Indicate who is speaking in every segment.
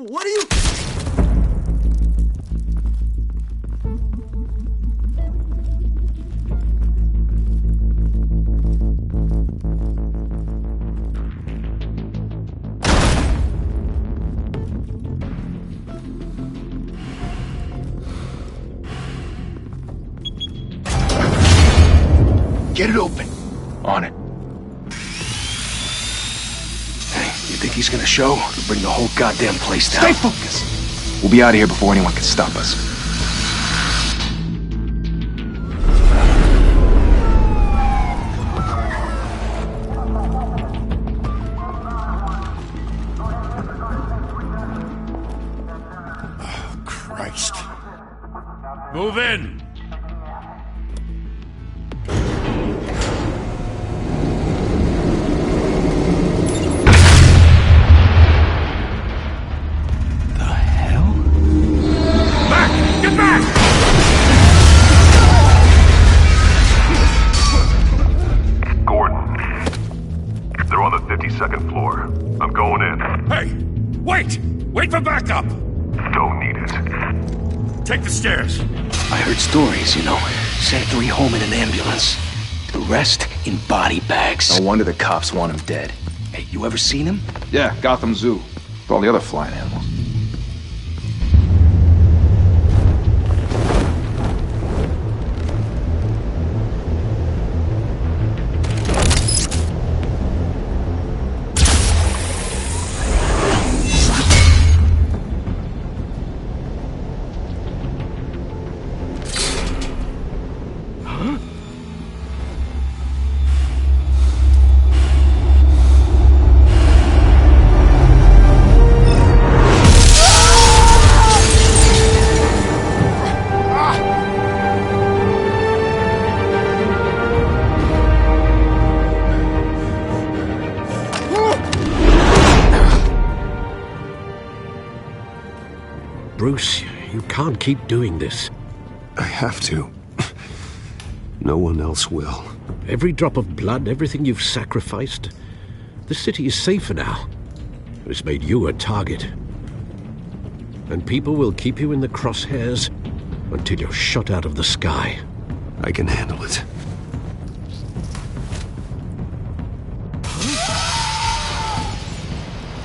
Speaker 1: What are you...
Speaker 2: Get it open. On it. Hey, you think he's gonna show? He'll bring the whole goddamn place down. Stay focused! We'll be out of here before anyone can stop us.
Speaker 1: Oh, Christ.
Speaker 3: Move in!
Speaker 4: Second floor. I'm going in.
Speaker 3: Hey! Wait! Wait for backup!
Speaker 4: Don't need it.
Speaker 3: Take the stairs.
Speaker 2: I heard stories, you know. Sent 3 home in an ambulance. The rest in body bags. No wonder the cops want him dead. Hey, you ever seen him?
Speaker 5: Yeah, Gotham Zoo. With all the other flying animals.
Speaker 6: Bruce, you can't keep doing this.
Speaker 7: I have to. No one else will.
Speaker 6: Every drop of blood, everything you've sacrificed. The city is safer now. It's made you a target. And people will keep you in the crosshairs until you're shot out of the sky.
Speaker 7: I can handle it.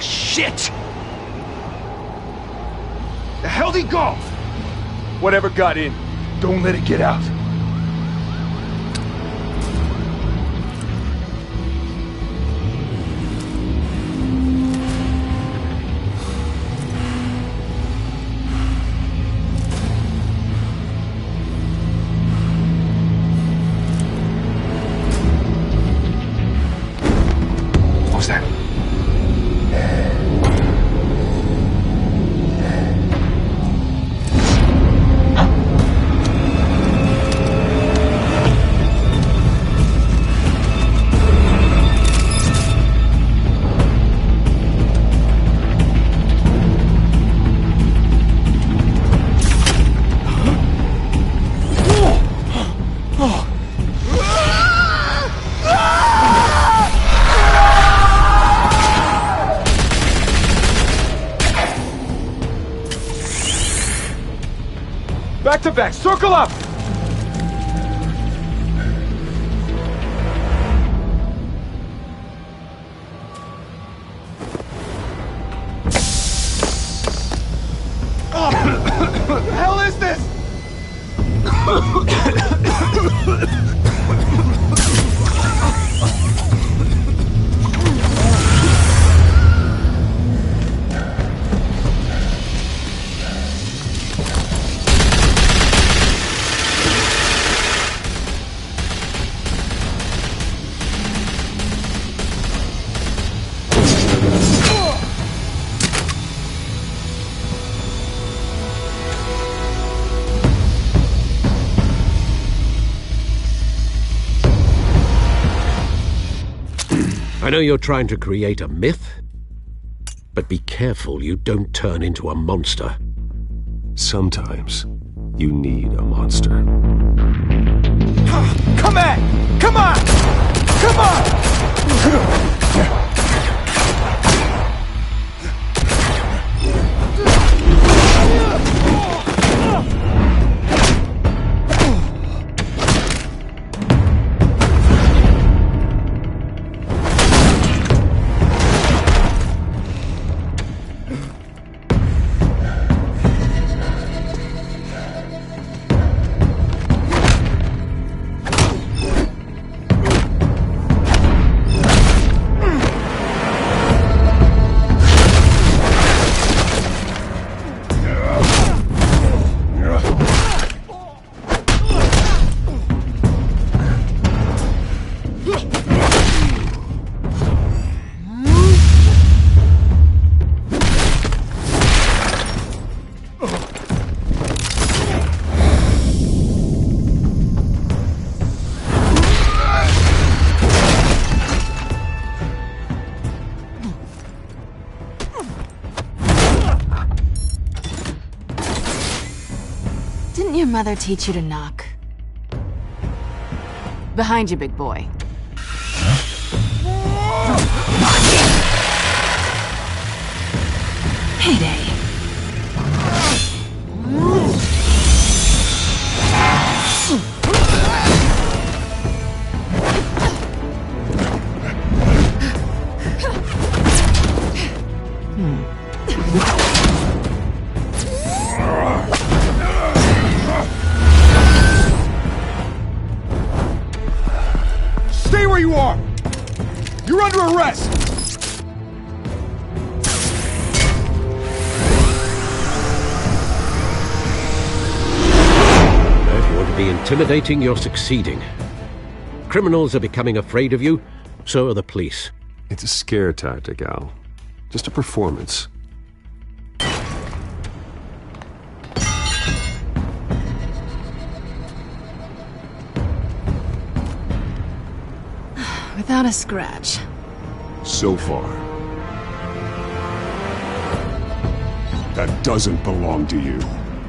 Speaker 2: Shit! The hell'd he go? Whatever got in, don't let it get out. What was that? Back to back, circle up! What the hell is this?
Speaker 6: I know you're trying to create a myth, but be careful you don't turn into a monster.
Speaker 7: Sometimes you need a monster.
Speaker 2: Come on! Come on! Come on!
Speaker 1: mother teach you to knock? Behind you, big boy. Heyday.
Speaker 5: Stay where you are! You're under arrest!
Speaker 6: If you want to be intimidating, you're succeeding. Criminals are becoming afraid of you, so are the police.
Speaker 7: It's a scare tactic, Al. Just a performance.
Speaker 1: Without a scratch.
Speaker 7: So far. That doesn't belong to you.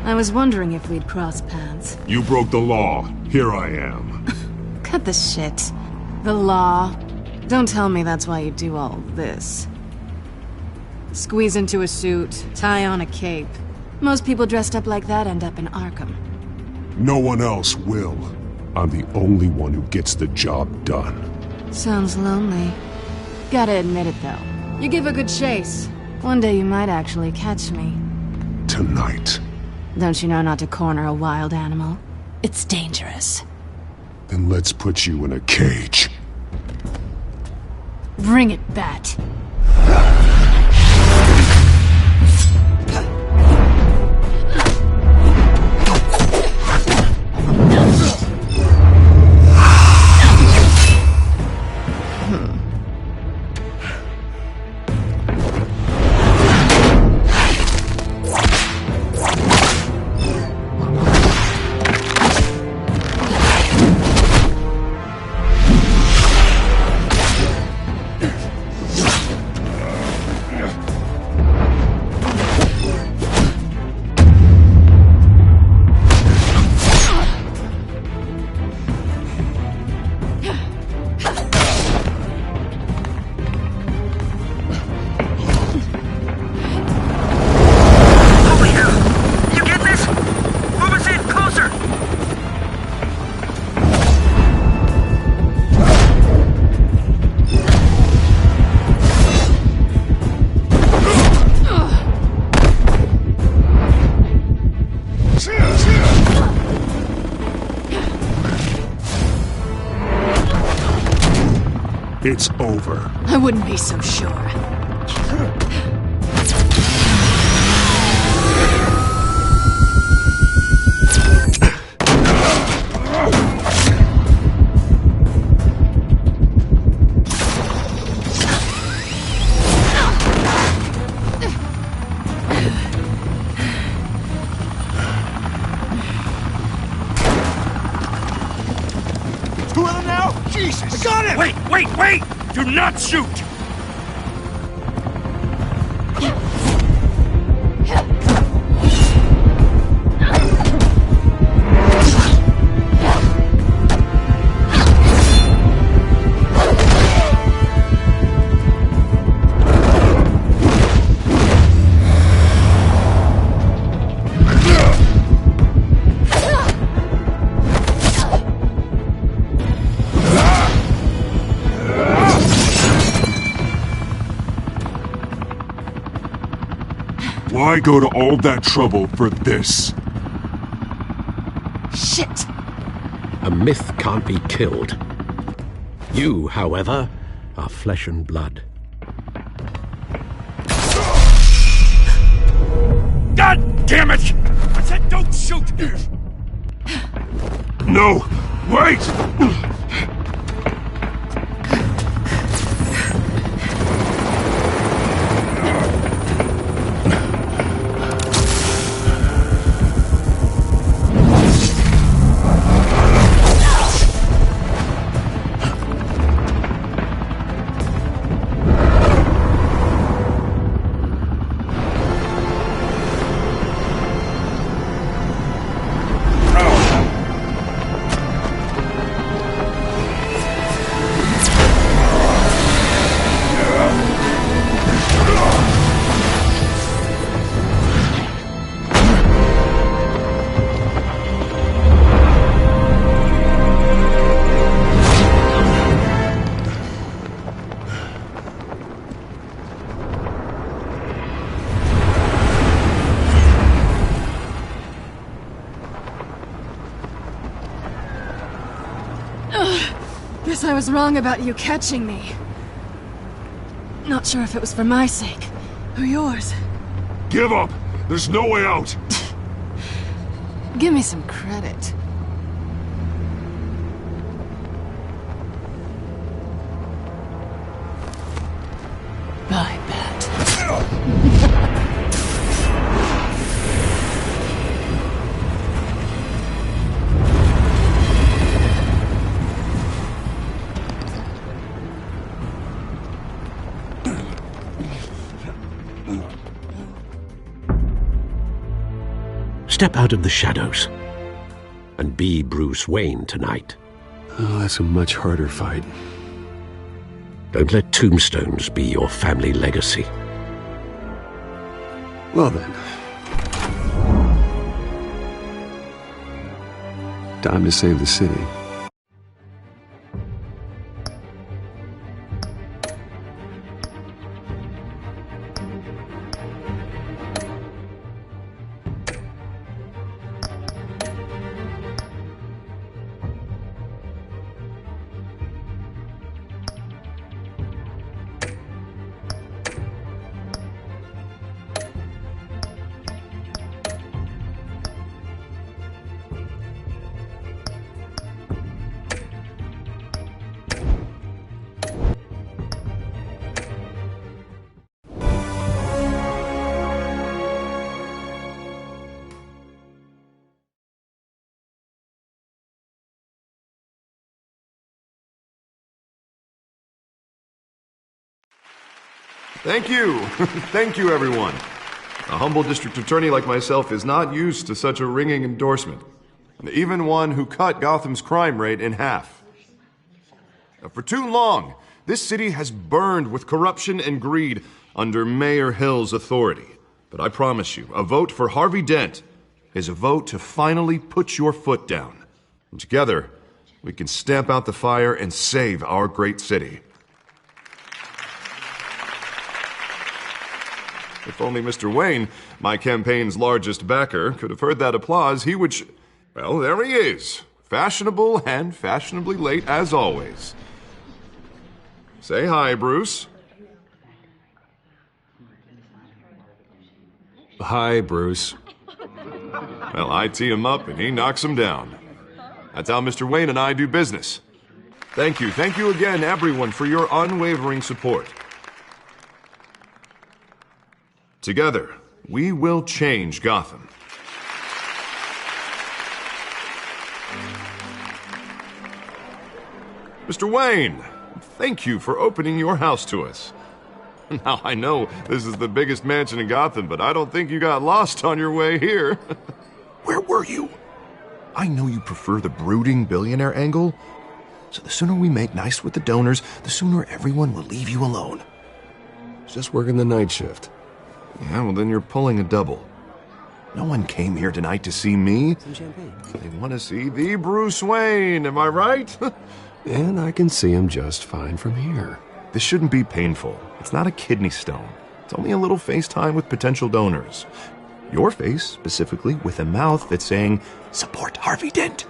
Speaker 1: I was wondering if we'd cross paths.
Speaker 7: You broke the law. Here I am.
Speaker 1: Cut the shit. The law. Don't tell me that's why you do all this. Squeeze into a suit, tie on a cape. Most people dressed up like that end up in Arkham.
Speaker 7: No one else will. I'm the only one who gets the job done.
Speaker 1: Sounds lonely. Gotta admit it, though. You give a good chase. One day you might actually catch me.
Speaker 7: Tonight.
Speaker 1: Don't you know not to corner a wild animal? It's dangerous.
Speaker 7: Then let's put you in a cage.
Speaker 1: Bring it, Bat.
Speaker 7: It's over.
Speaker 1: I wouldn't be so sure.
Speaker 3: Two of them now? Jesus! I got him! Wait! Do not shoot!
Speaker 7: Why go to all that trouble for this?
Speaker 1: Shit!
Speaker 6: A myth can't be killed. You, however, are flesh and blood.
Speaker 3: God damn it! I said don't shoot!
Speaker 7: No! Wait!
Speaker 1: Guess I was wrong about you catching me. Not sure if it was for my sake, or yours.
Speaker 7: Give up! There's no way out!
Speaker 1: Give me some credit. I bet.
Speaker 6: Step out of the shadows and be Bruce Wayne tonight.
Speaker 8: Oh, that's a much harder fight.
Speaker 6: Don't let tombstones be your family legacy.
Speaker 8: Well then. Time to save the city.
Speaker 9: Thank you. Thank you, everyone. A humble district attorney like myself is not used to such a ringing endorsement. Even one who cut Gotham's crime rate in half. For too long, this city has burned with corruption and greed under Mayor Hill's authority. But I promise you, a vote for Harvey Dent is a vote to finally put your foot down. And together, we can stamp out the fire and save our great city. If only Mr. Wayne, my campaign's largest backer, could have heard that applause, he would well, there he is. Fashionable and fashionably late as always. Say hi, Bruce.
Speaker 8: Hi, Bruce.
Speaker 9: Well, I tee him up and he knocks him down. That's how Mr. Wayne and I do business. Thank you again, everyone, for your unwavering support. Together, we will change Gotham. Mr. Wayne, thank you for opening your house to us. Now, I know this is the biggest mansion in Gotham, but I don't think you got lost on your way here.
Speaker 2: Where were you? I know you prefer the brooding billionaire angle, so the sooner we make nice with the donors, the sooner everyone will leave you alone.
Speaker 8: Just working the night shift.
Speaker 9: Yeah, well, then you're pulling a double.
Speaker 2: No one came here tonight to see me.
Speaker 8: Some champagne.
Speaker 9: They want to see the Bruce Wayne, am I right?
Speaker 8: And I can see him just fine from here.
Speaker 9: This shouldn't be painful. It's not a kidney stone. It's only a little FaceTime with potential donors. Your face, specifically, with a mouth that's saying, "Support Harvey Dent."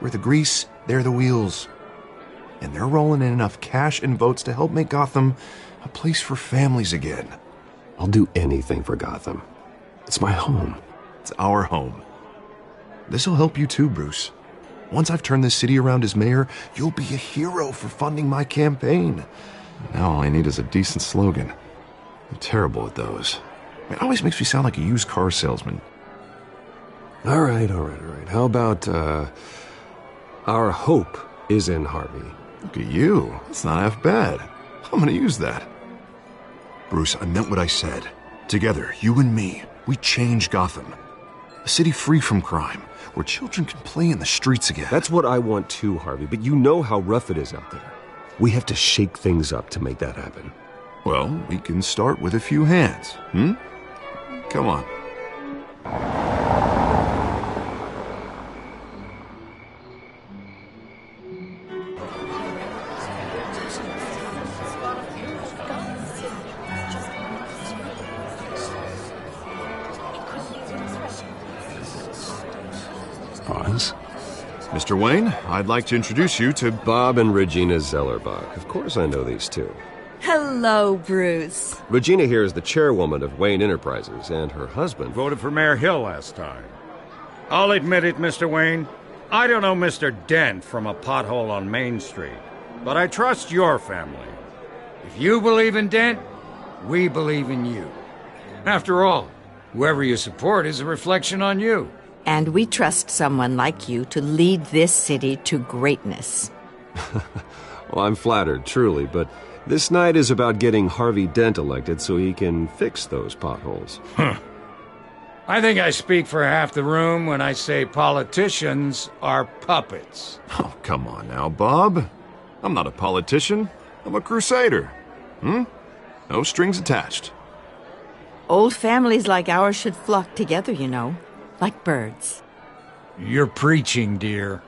Speaker 9: We're the grease, they're the wheels. And they're rolling in enough cash and votes to help make Gotham a place for families again.
Speaker 8: I'll do anything for Gotham. It's my home.
Speaker 9: It's our home. This'll help you too, Bruce. Once I've turned this city around as mayor, you'll be a hero for funding my campaign. Now all I need is a decent slogan. I'm terrible at those. It always makes me sound like a used car salesman.
Speaker 8: All right. How about, our hope is in Harvey?
Speaker 9: Look at you. It's not half bad. I'm gonna use that.
Speaker 2: Bruce, I meant what I said. Together, you and me, we change Gotham. A city free from crime, where children can play in the streets again.
Speaker 8: That's what I want too, Harvey, but you know how rough it is out there. We have to shake things up to make that happen.
Speaker 9: Well, we can start with a few hands, Come on.
Speaker 8: Pause.
Speaker 9: Mr. Wayne, I'd like to introduce you to
Speaker 8: Bob and Regina Zellerbach. Of course I know these two.
Speaker 10: Hello, Bruce.
Speaker 8: Regina here is the chairwoman of Wayne Enterprises, and her husband
Speaker 3: Voted for Mayor Hill last time. I'll admit it, Mr. Wayne. I don't know Mr. Dent from a pothole on Main Street, but I trust your family. If you believe in Dent, we believe in you. After all, whoever you support is a reflection on you.
Speaker 10: And we trust someone like you to lead this city to greatness.
Speaker 8: Well, I'm flattered, truly, but this night is about getting Harvey Dent elected so he can fix those potholes.
Speaker 3: I think I speak for half the room when I say politicians are puppets.
Speaker 9: Oh, come on now, Bob. I'm not a politician. I'm a crusader. No strings attached.
Speaker 10: Old families like ours should flock together, you know, like birds.
Speaker 3: You're preaching, dear.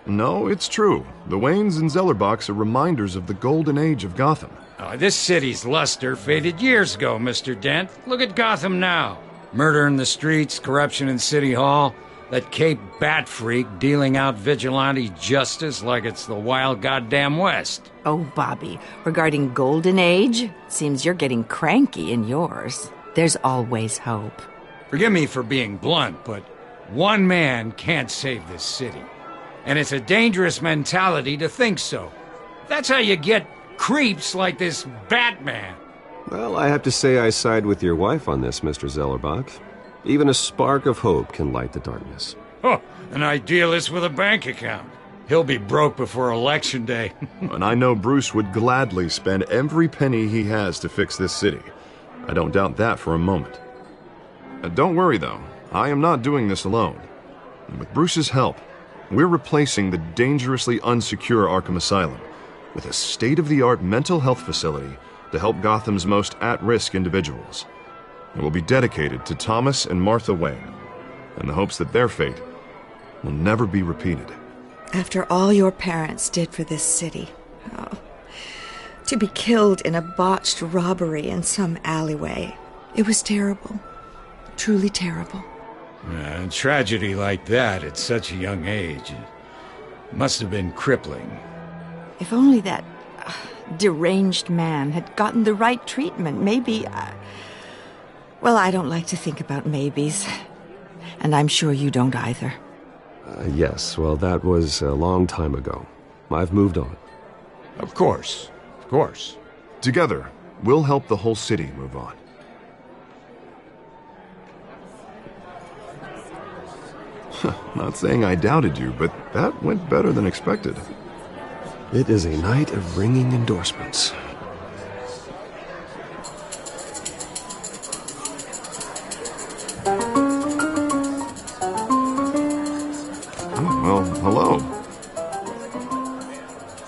Speaker 9: No, it's true. The Waynes and Zellerbachs are reminders of the golden age of Gotham.
Speaker 3: This city's luster faded years ago, Mr. Dent. Look at Gotham now. Murder in the streets, corruption in City Hall, that Cape Bat freak dealing out vigilante justice like it's the wild goddamn West.
Speaker 10: Oh, Bobby, regarding Golden Age, seems you're getting cranky in yours. There's always hope.
Speaker 3: Forgive me for being blunt, but one man can't save this city. And it's a dangerous mentality to think so. That's how you get creeps like this Batman.
Speaker 8: Well, I have to say I side with your wife on this, Mr. Zellerbach. Even a spark of hope can light the darkness.
Speaker 3: Oh, an idealist with a bank account. He'll be broke before Election Day.
Speaker 9: And I know Bruce would gladly spend every penny he has to fix this city. I don't doubt that for a moment. Don't worry, though. I am not doing this alone. And with Bruce's help, we're replacing the dangerously unsecure Arkham Asylum with a state-of-the-art mental health facility to help Gotham's most at-risk individuals. It will be dedicated to Thomas and Martha Wayne, in the hopes that their fate will never be repeated.
Speaker 11: After all your parents did for this city, to be killed in a botched robbery in some alleyway, it was terrible. Truly terrible.
Speaker 3: A tragedy like that at such a young age must have been crippling.
Speaker 10: If only that deranged man had gotten the right treatment, maybe... Well, I don't like to think about maybes. And I'm sure you don't either.
Speaker 8: Yes, well, that was a long time ago. I've moved on.
Speaker 3: Of course. Of course.
Speaker 9: Together, we'll help the whole city move on. Not saying I doubted you, but that went better than expected.
Speaker 8: It is a night of ringing endorsements.
Speaker 9: Well, hello.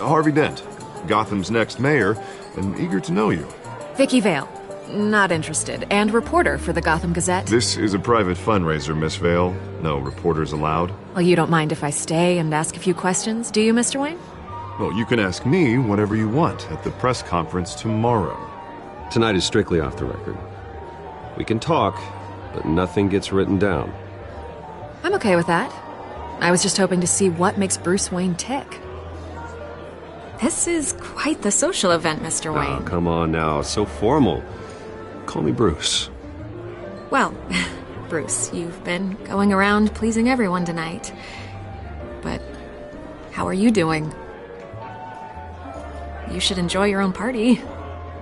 Speaker 9: Harvey Dent, Gotham's next mayor, and eager to know you.
Speaker 1: Vicky Vale. Not interested. And reporter for the Gotham Gazette.
Speaker 9: This is a private fundraiser, Miss Vale. No reporters allowed.
Speaker 1: Well, you don't mind if I stay and ask a few questions, do you, Mr. Wayne?
Speaker 9: Well, you can ask me whatever you want at the press conference tomorrow.
Speaker 8: Tonight is strictly off the record. We can talk, but nothing gets written down.
Speaker 1: I'm okay with that. I was just hoping to see what makes Bruce Wayne tick. This is quite the social event, Mr. Wayne.
Speaker 8: Oh, come on now. So formal. Call me Bruce.
Speaker 1: Well, Bruce, you've been going around pleasing everyone tonight. But how are you doing? You should enjoy your own party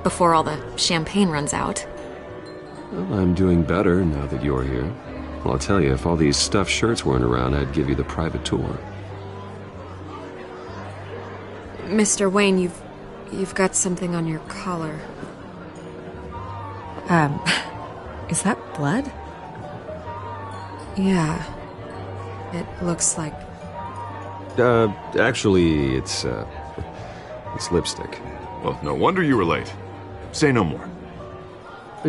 Speaker 1: before all the champagne runs out.
Speaker 8: Well, I'm doing better now that you're here. Well, I'll tell you, if all these stuffed shirts weren't around, I'd give you the private tour.
Speaker 1: Mr. Wayne, you've got something on your collar. Is that blood? Yeah. It looks like...
Speaker 8: Actually, it's lipstick.
Speaker 9: Well, no wonder you were late. Say no more.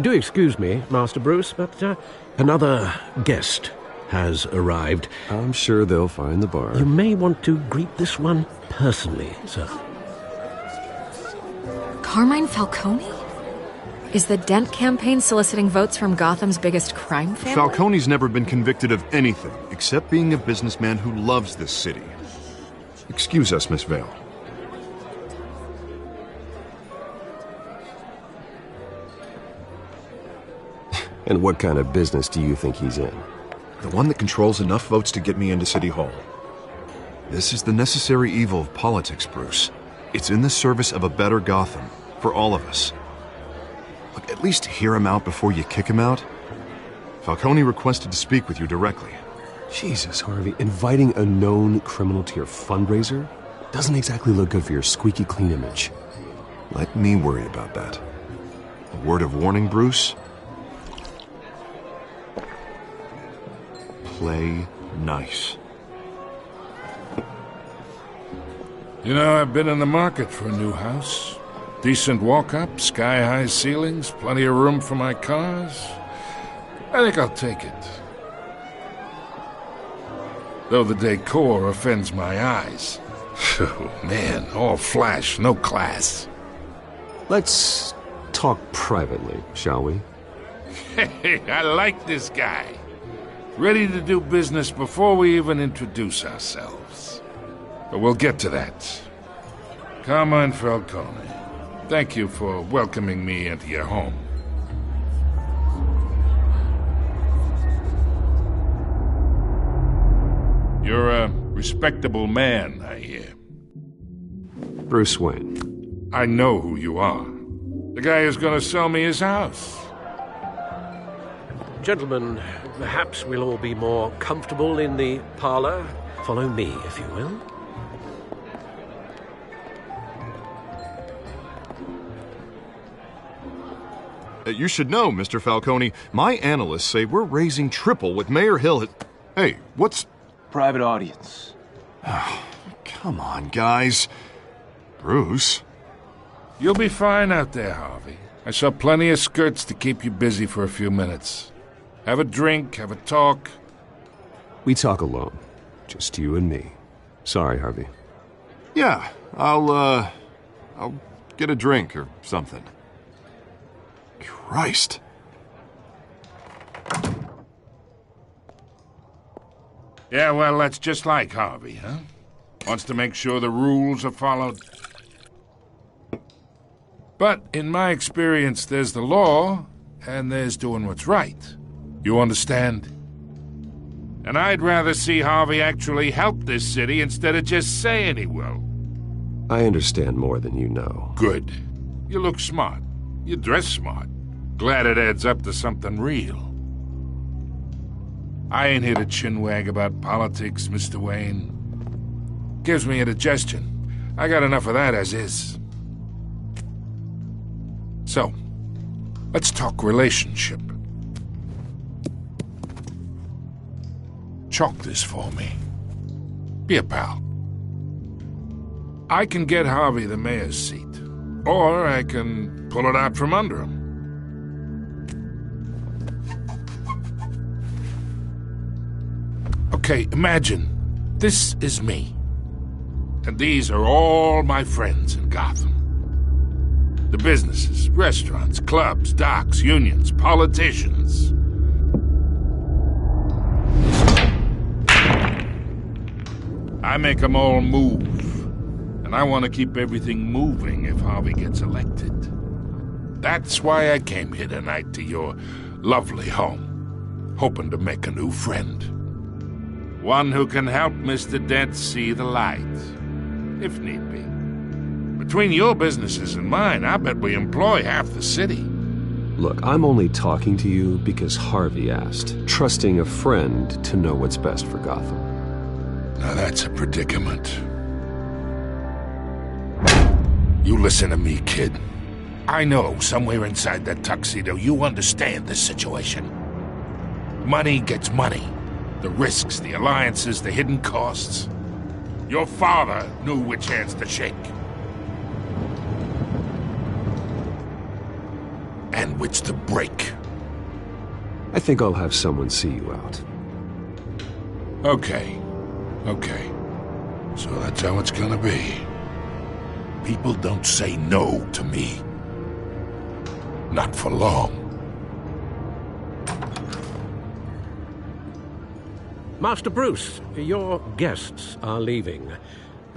Speaker 6: Do excuse me, Master Bruce, but another guest has arrived.
Speaker 8: I'm sure they'll find the bar.
Speaker 6: You may want to greet this one personally, sir.
Speaker 1: Carmine Falcone? Is the Dent campaign soliciting votes from Gotham's biggest crime family?
Speaker 9: Falcone's never been convicted of anything except being a businessman who loves this city.
Speaker 2: Excuse us, Miss Vale.
Speaker 8: And what kind of business do you think he's in?
Speaker 2: The one that controls enough votes to get me into City Hall. This is the necessary evil of politics, Bruce. It's in the service of a better Gotham, for all of us. Look, at least hear him out before you kick him out. Falcone requested to speak with you directly.
Speaker 8: Jesus, Harvey, inviting a known criminal to your fundraiser doesn't exactly look good for your squeaky clean image.
Speaker 2: Let me worry about that. A word of warning, Bruce? Play nice.
Speaker 12: You know, I've been in the market for a new house. Decent walk-up, sky-high ceilings, plenty of room for my cars. I think I'll take it. Though the decor offends my eyes. Oh, man, all flash, no class.
Speaker 8: Let's talk privately, shall we?
Speaker 12: Hey, I like this guy. Ready to do business before we even introduce ourselves. But we'll get to that. Carmine Falcone, thank you for welcoming me into your home. You're a respectable man, I hear.
Speaker 8: Bruce Wayne.
Speaker 12: I know who you are. The guy who's gonna sell me his house.
Speaker 6: Gentlemen, perhaps we'll all be more comfortable in the parlor. Follow me, if you will.
Speaker 2: You should know, Mr. Falcone, my analysts say we're raising triple what Mayor Hill had... Hey, what's...
Speaker 13: Private audience.
Speaker 2: Come on, guys. Bruce?
Speaker 12: You'll be fine out there, Harvey. I saw plenty of skirts to keep you busy for a few minutes. Have a drink, have a talk.
Speaker 8: We talk alone. Just you and me. Sorry, Harvey.
Speaker 2: Yeah, I'll get a drink or something. Christ.
Speaker 12: Yeah, well, that's just like Harvey, huh? Wants to make sure the rules are followed. But in my experience, there's the law, and there's doing what's right. You understand? And I'd rather see Harvey actually help this city instead of just saying he will.
Speaker 8: I understand more than you know.
Speaker 12: Good. You look smart. You dress smart. Glad it adds up to something real. I ain't here to chinwag about politics, Mr. Wayne. Gives me indigestion. I got enough of that as is. So, let's talk relationship. Chalk this for me. Be a pal. I can get Harvey the mayor's seat, or I can pull it out from under him. Okay, imagine this is me, and these are all my friends in Gotham. The businesses, restaurants, clubs, docks, unions, politicians. I make them all move, and I want to keep everything moving if Harvey gets elected. That's why I came here tonight to your lovely home, hoping to make a new friend. One who can help Mr. Dent see the light, if need be. Between your businesses and mine, I bet we employ half the city.
Speaker 8: Look, I'm only talking to you because Harvey asked, trusting a friend to know what's best for Gotham.
Speaker 12: Now that's a predicament. You listen to me, kid. I know somewhere inside that tuxedo you understand this situation. Money gets money. The risks, the alliances, the hidden costs. Your father knew which hands to shake. And which to break.
Speaker 8: I think I'll have someone see you out.
Speaker 12: Okay. So that's how it's gonna be. People don't say no to me. Not for long.
Speaker 6: Master Bruce, your guests are leaving.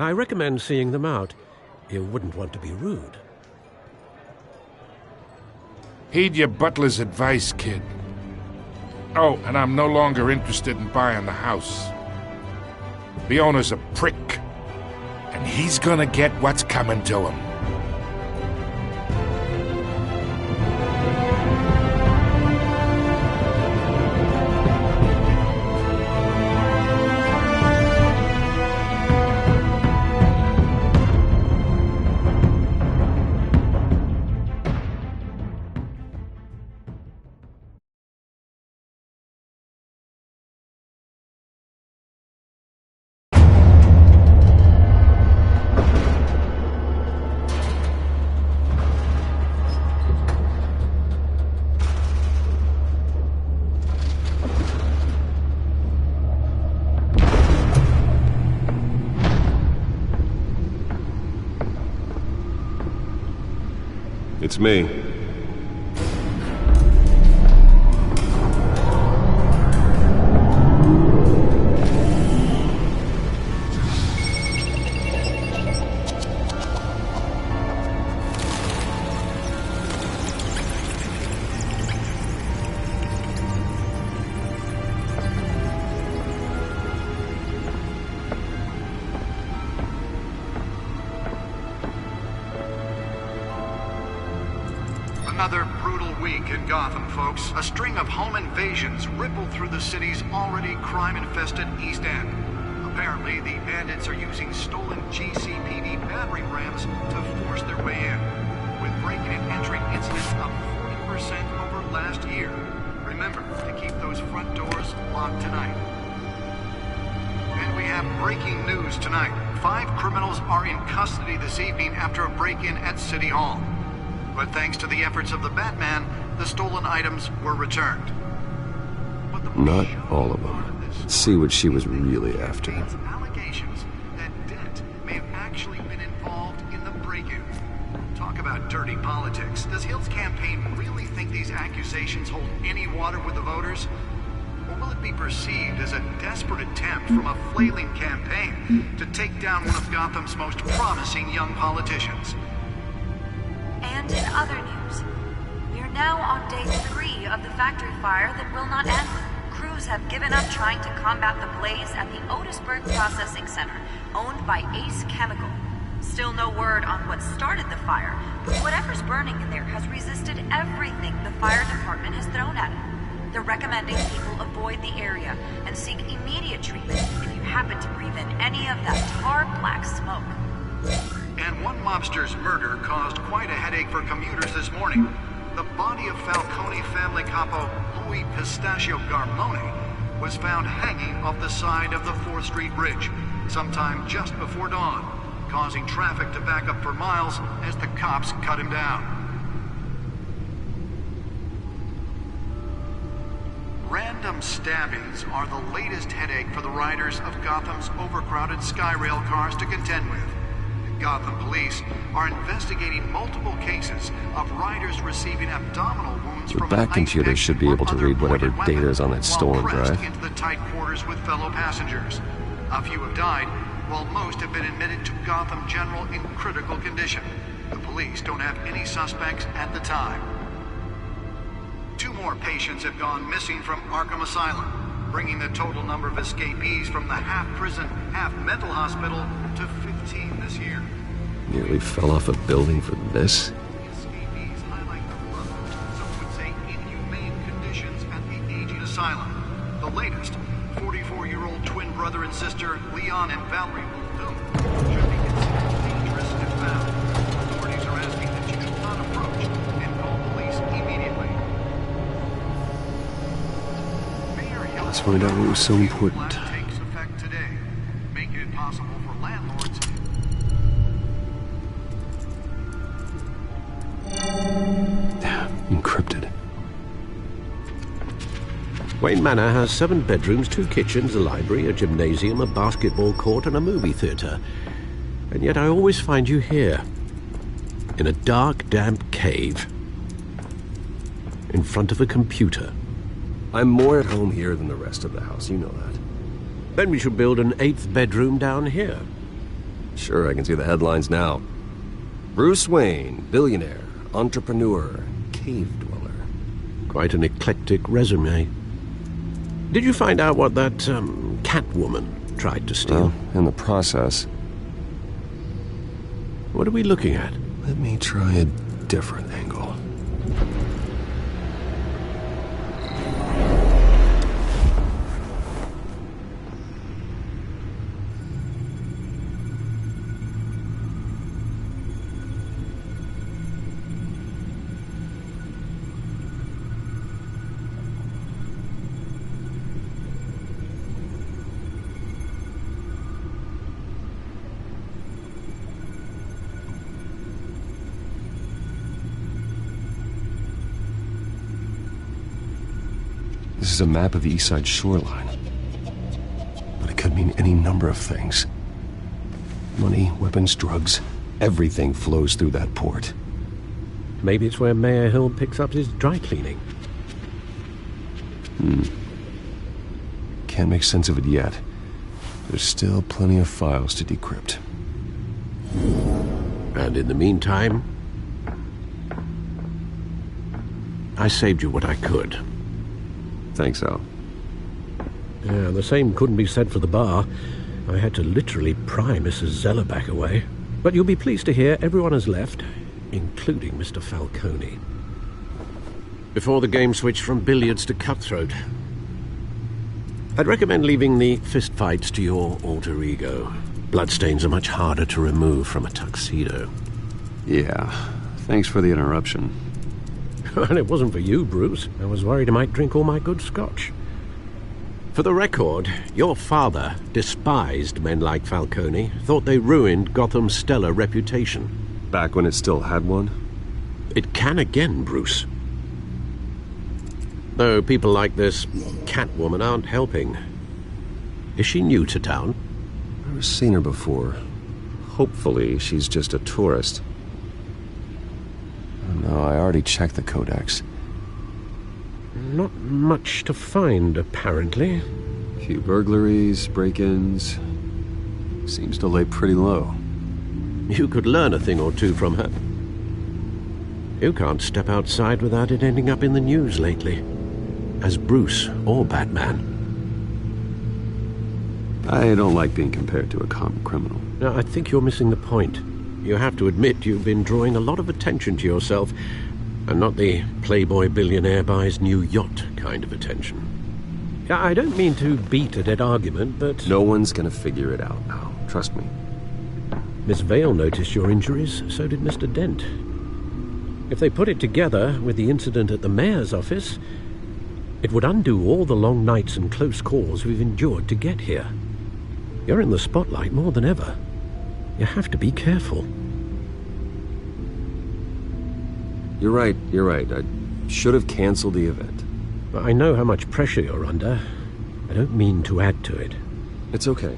Speaker 6: I recommend seeing them out. You wouldn't want to be rude.
Speaker 12: Heed your butler's advice, kid. Oh, and I'm no longer interested in buying the house. The owner's a prick, and he's gonna get what's coming to him.
Speaker 8: It's me.
Speaker 14: Another brutal week in Gotham, folks. A string of home invasions rippled through the city's already crime-infested East End. Apparently, the bandits are using stolen GCPD battering rams to force their way in, with breaking and entering incidents up 40% over last year. Remember to keep those front doors locked tonight. And we have breaking news tonight. 5 criminals are in custody this evening after a break-in at City Hall. But thanks to the efforts of the Batman, the stolen items were returned.
Speaker 8: Not all of them. Let's see what she was really after.
Speaker 14: Allegations that Dent may have actually been involved in the break-in. Talk about dirty politics. Does Hill's campaign really think these accusations hold any water with the voters? Or will it be perceived as a desperate attempt from a flailing campaign to take down one of Gotham's most promising young politicians?
Speaker 15: And in other news, we're now on day 3 of the factory fire that will not end. Crews have given up trying to combat the blaze at the Otisburg Processing Center, owned by Ace Chemical. Still no word on what started the fire, but whatever's burning in there has resisted everything the fire department has thrown at it. They're recommending people avoid the area and seek immediate treatment if you happen to breathe in any of that tar black smoke.
Speaker 14: And one mobster's murder caused quite a headache for commuters this morning. The body of Falcone family capo Louis Pistachio Garmone was found hanging off the side of the 4th Street Bridge sometime just before dawn, causing traffic to back up for miles as the cops cut him down. Random stabbings are the latest headache for the riders of Gotham's overcrowded Skyrail cars to contend with. Gotham police are investigating multiple cases of riders receiving abdominal wounds from
Speaker 8: back computer should be able to read whatever data is on that stolen drive.
Speaker 14: Into the tight quarters with fellow passengers. A few have died, while most have been admitted to Gotham General in critical condition. The police don't have any suspects at the time. 2 more patients have gone missing from Arkham Asylum, bringing the total number of escapees from the half-prison, half-mental hospital to 15 this year.
Speaker 8: Nearly fell off a building for this?
Speaker 14: The escapees highlight the rough, some would say inhumane conditions at the aging asylum. The latest, 44-year-old twin brother and sister Leon and Valerie Muldoon should be considered dangerous if found. Authorities are asking that you do not approach and call police immediately.
Speaker 8: Let's find out what was so important.
Speaker 14: Takes effect today, making it possible for landlords.
Speaker 8: Encrypted.
Speaker 6: Wayne Manor has 7 bedrooms, 2 kitchens, a library, a gymnasium, a basketball court, and a movie theatre. And yet I always find you here, in a dark, damp cave, in front of a computer.
Speaker 8: I'm more at home here than the rest of the house, you know that.
Speaker 6: Then we should build an 8th bedroom down here.
Speaker 8: Sure, I can see the headlines now. Bruce Wayne, billionaire, entrepreneur, cave dweller.
Speaker 6: Quite an eclectic resume. Did you find out what that, Catwoman tried to steal?
Speaker 8: Well, in the process.
Speaker 6: What are we looking at?
Speaker 8: Let me try a different angle. This is a map of the east side shoreline. But it could mean any number of things. Money, weapons, drugs, everything flows through that port.
Speaker 6: Maybe it's where Mayor Hill picks up his dry cleaning.
Speaker 8: Can't make sense of it yet. There's still plenty of files to decrypt.
Speaker 6: And in the meantime, I saved you what I could.
Speaker 8: Thanks, Al.
Speaker 6: Yeah, the same couldn't be said for the bar. I had to literally pry Mrs. Zeller back away. But you'll be pleased to hear everyone has left, including Mr. Falcone. Before the game switched from billiards to cutthroat. I'd recommend leaving the fistfights to your alter ego. Bloodstains are much harder to remove from a tuxedo.
Speaker 8: Yeah, thanks for the interruption.
Speaker 6: And it wasn't for you, Bruce. I was worried I might drink all my good scotch. For the record, your father despised men like Falcone, thought they ruined Gotham's stellar reputation.
Speaker 8: Back when it still had one?
Speaker 6: It can again, Bruce. Though people like this Catwoman aren't helping. Is she new to town?
Speaker 8: I've never seen her before. Hopefully she's just a tourist. No, I already checked the codex.
Speaker 6: Not much to find, apparently.
Speaker 8: A few burglaries, break-ins. Seems to lay pretty low.
Speaker 6: You could learn a thing or two from her. You can't step outside without it ending up in the news lately. As Bruce or Batman.
Speaker 8: I don't like being compared to a common criminal.
Speaker 6: No, I think you're missing the point. You have to admit you've been drawing a lot of attention to yourself, and not the playboy billionaire buys new yacht kind of attention. I don't mean to beat a dead argument, but...
Speaker 8: No one's gonna figure it out now. Trust me.
Speaker 6: Miss Vale noticed your injuries, so did Mr. Dent. If they put it together with the incident at the mayor's office, it would undo all the long nights and close calls we've endured to get here. You're in the spotlight more than ever. You have to be careful.
Speaker 8: You're right. I should have canceled the event.
Speaker 6: I know how much pressure you're under. I don't mean to add to it.
Speaker 8: It's okay.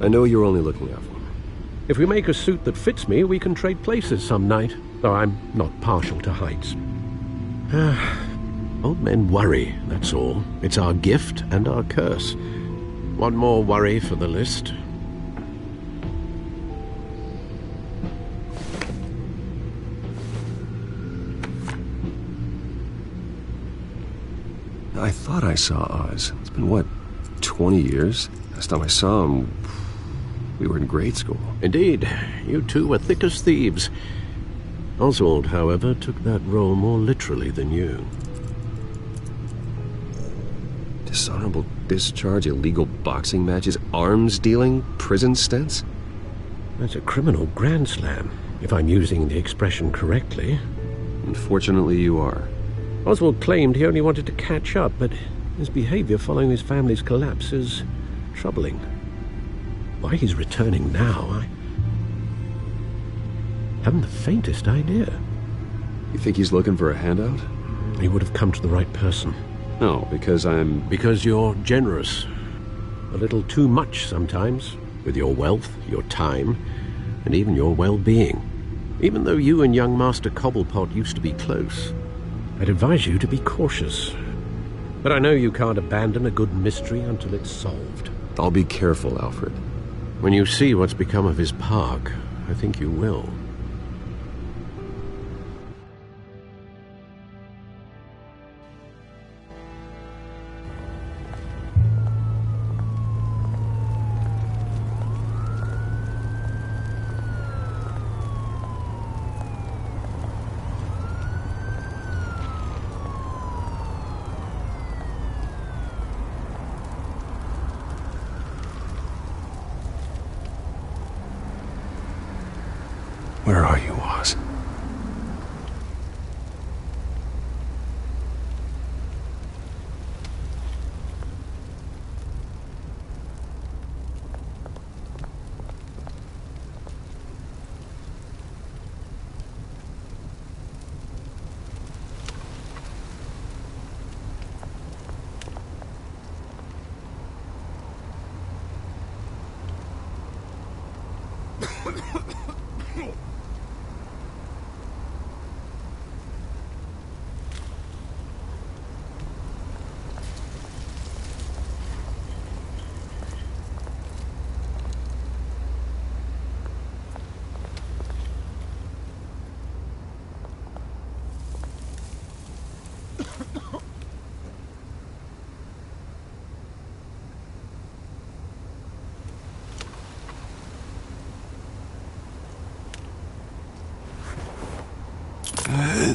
Speaker 8: I know you're only looking out for me.
Speaker 6: If we make a suit that fits me, we can trade places some night. Though I'm not partial to heights. Old men worry, that's all. It's our gift and our curse. One more worry for the list.
Speaker 8: I thought I saw Oz. It's been, what, 20 years? Last time I saw him, we were in grade school.
Speaker 6: Indeed. You two were thick as thieves. Oswald, however, took that role more literally than you.
Speaker 8: Dishonorable discharge, illegal boxing matches, arms dealing, prison stints?
Speaker 6: That's a criminal grand slam, if I'm using the expression correctly.
Speaker 8: Unfortunately, you are.
Speaker 6: Oswald claimed he only wanted to catch up, but his behavior following his family's collapse is troubling. Why he's returning now, I haven't the faintest idea.
Speaker 8: You think he's looking for a handout?
Speaker 6: He would have come to the right person.
Speaker 8: No, because I'm...
Speaker 6: Because you're generous. A little too much sometimes, with your wealth, your time, and even your well-being. Even though you and young Master Cobblepot used to be close, I'd advise you to be cautious. But I know you can't abandon a good mystery until it's solved.
Speaker 8: I'll be careful, Alfred.
Speaker 6: When you see what's become of his park, I think you will.
Speaker 8: Where are you, Oz?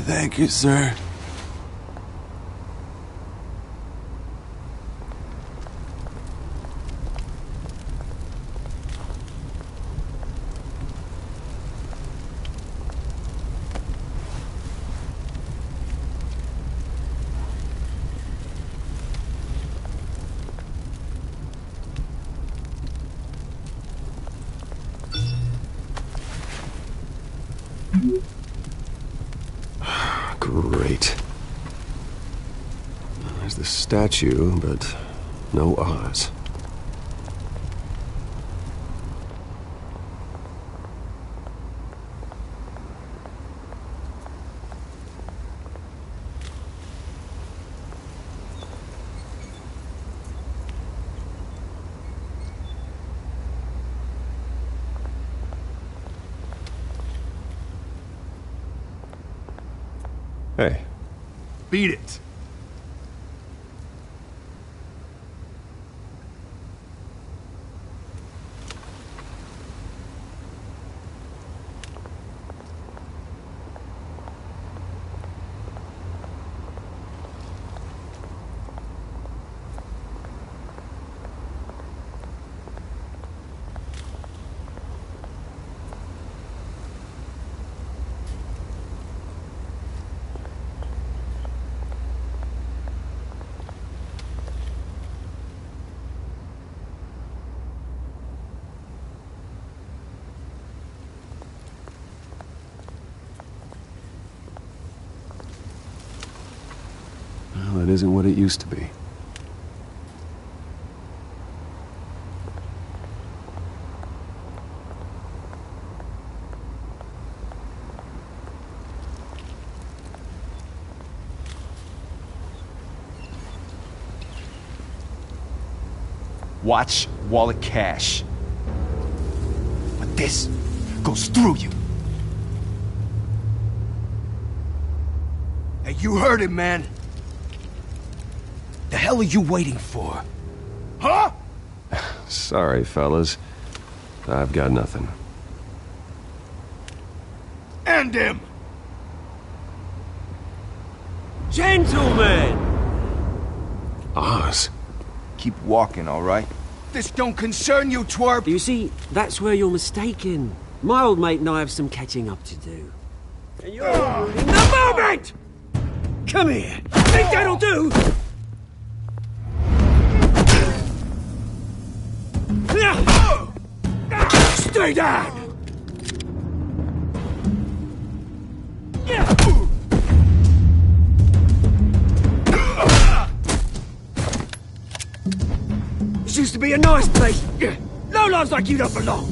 Speaker 16: Thank you, sir.
Speaker 8: Great. There's the statue, but no Oz. Hey.
Speaker 5: Beat it.
Speaker 8: Well, it isn't what it used to be.
Speaker 16: Watch wallet cash. But this goes through you. Hey, you heard it, man. The hell are you waiting for? Huh?
Speaker 8: Sorry, fellas. I've got nothing.
Speaker 16: End him!
Speaker 17: Gentlemen!
Speaker 8: Oz.
Speaker 16: Keep walking, all right? This don't concern you, twerp!
Speaker 17: You see, that's where you're mistaken. My old mate and I have some catching up to do. And you're in the moment! Come here! Think that'll do? Stay down! This used to be a nice place. No lives like you don't belong.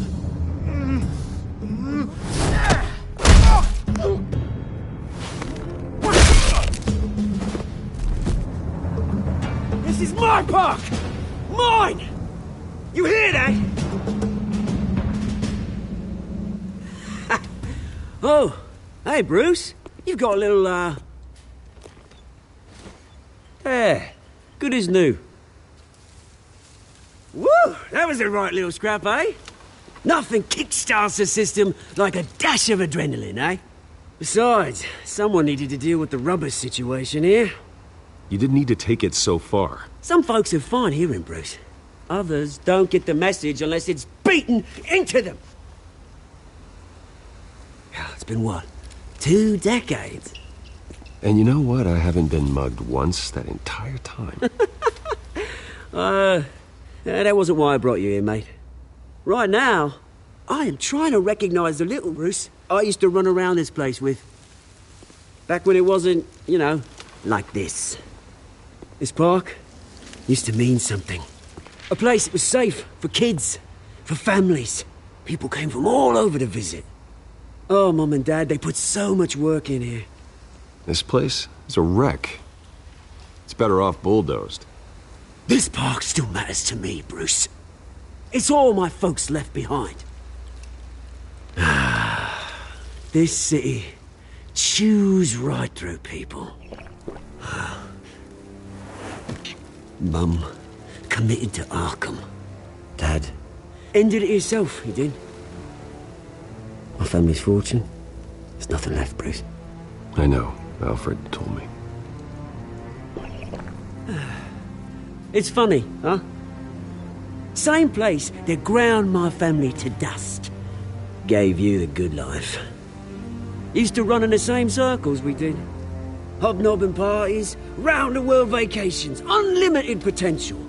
Speaker 17: This is my park! Mine! You hear that? Oh, hey, Bruce. You've got a little, Yeah, good as new. Woo! That was a right little scrap, eh? Nothing kickstarts the system like a dash of adrenaline, eh? Besides, someone needed to deal with the rubber situation here.
Speaker 8: You didn't need to take it so far.
Speaker 17: Some folks are fine hearing, Bruce. Others don't get the message unless it's beaten into them. It's been, what, 2 decades?
Speaker 8: And you know what? I haven't been mugged once that entire time.
Speaker 17: That wasn't why I brought you here, mate. Right now, I am trying to recognize the little Bruce I used to run around this place with. Back when it wasn't, you know, like this. This park used to mean something. A place that was safe for kids, for families. People came from all over to visit. Oh, Mum and Dad, they put so much work in here.
Speaker 8: This place is a wreck. It's better off bulldozed.
Speaker 17: This park still matters to me, Bruce. It's all my folks left behind. This city chews right through people. Mum committed to Arkham. Dad ended it himself, he did. My family's fortune, there's nothing left, Bruce.
Speaker 8: I know. Alfred told me.
Speaker 17: It's funny, huh? Same place that ground my family to dust. Gave you the good life. Used to run in the same circles we did. Hobnobbing parties, round-the-world vacations, unlimited potential.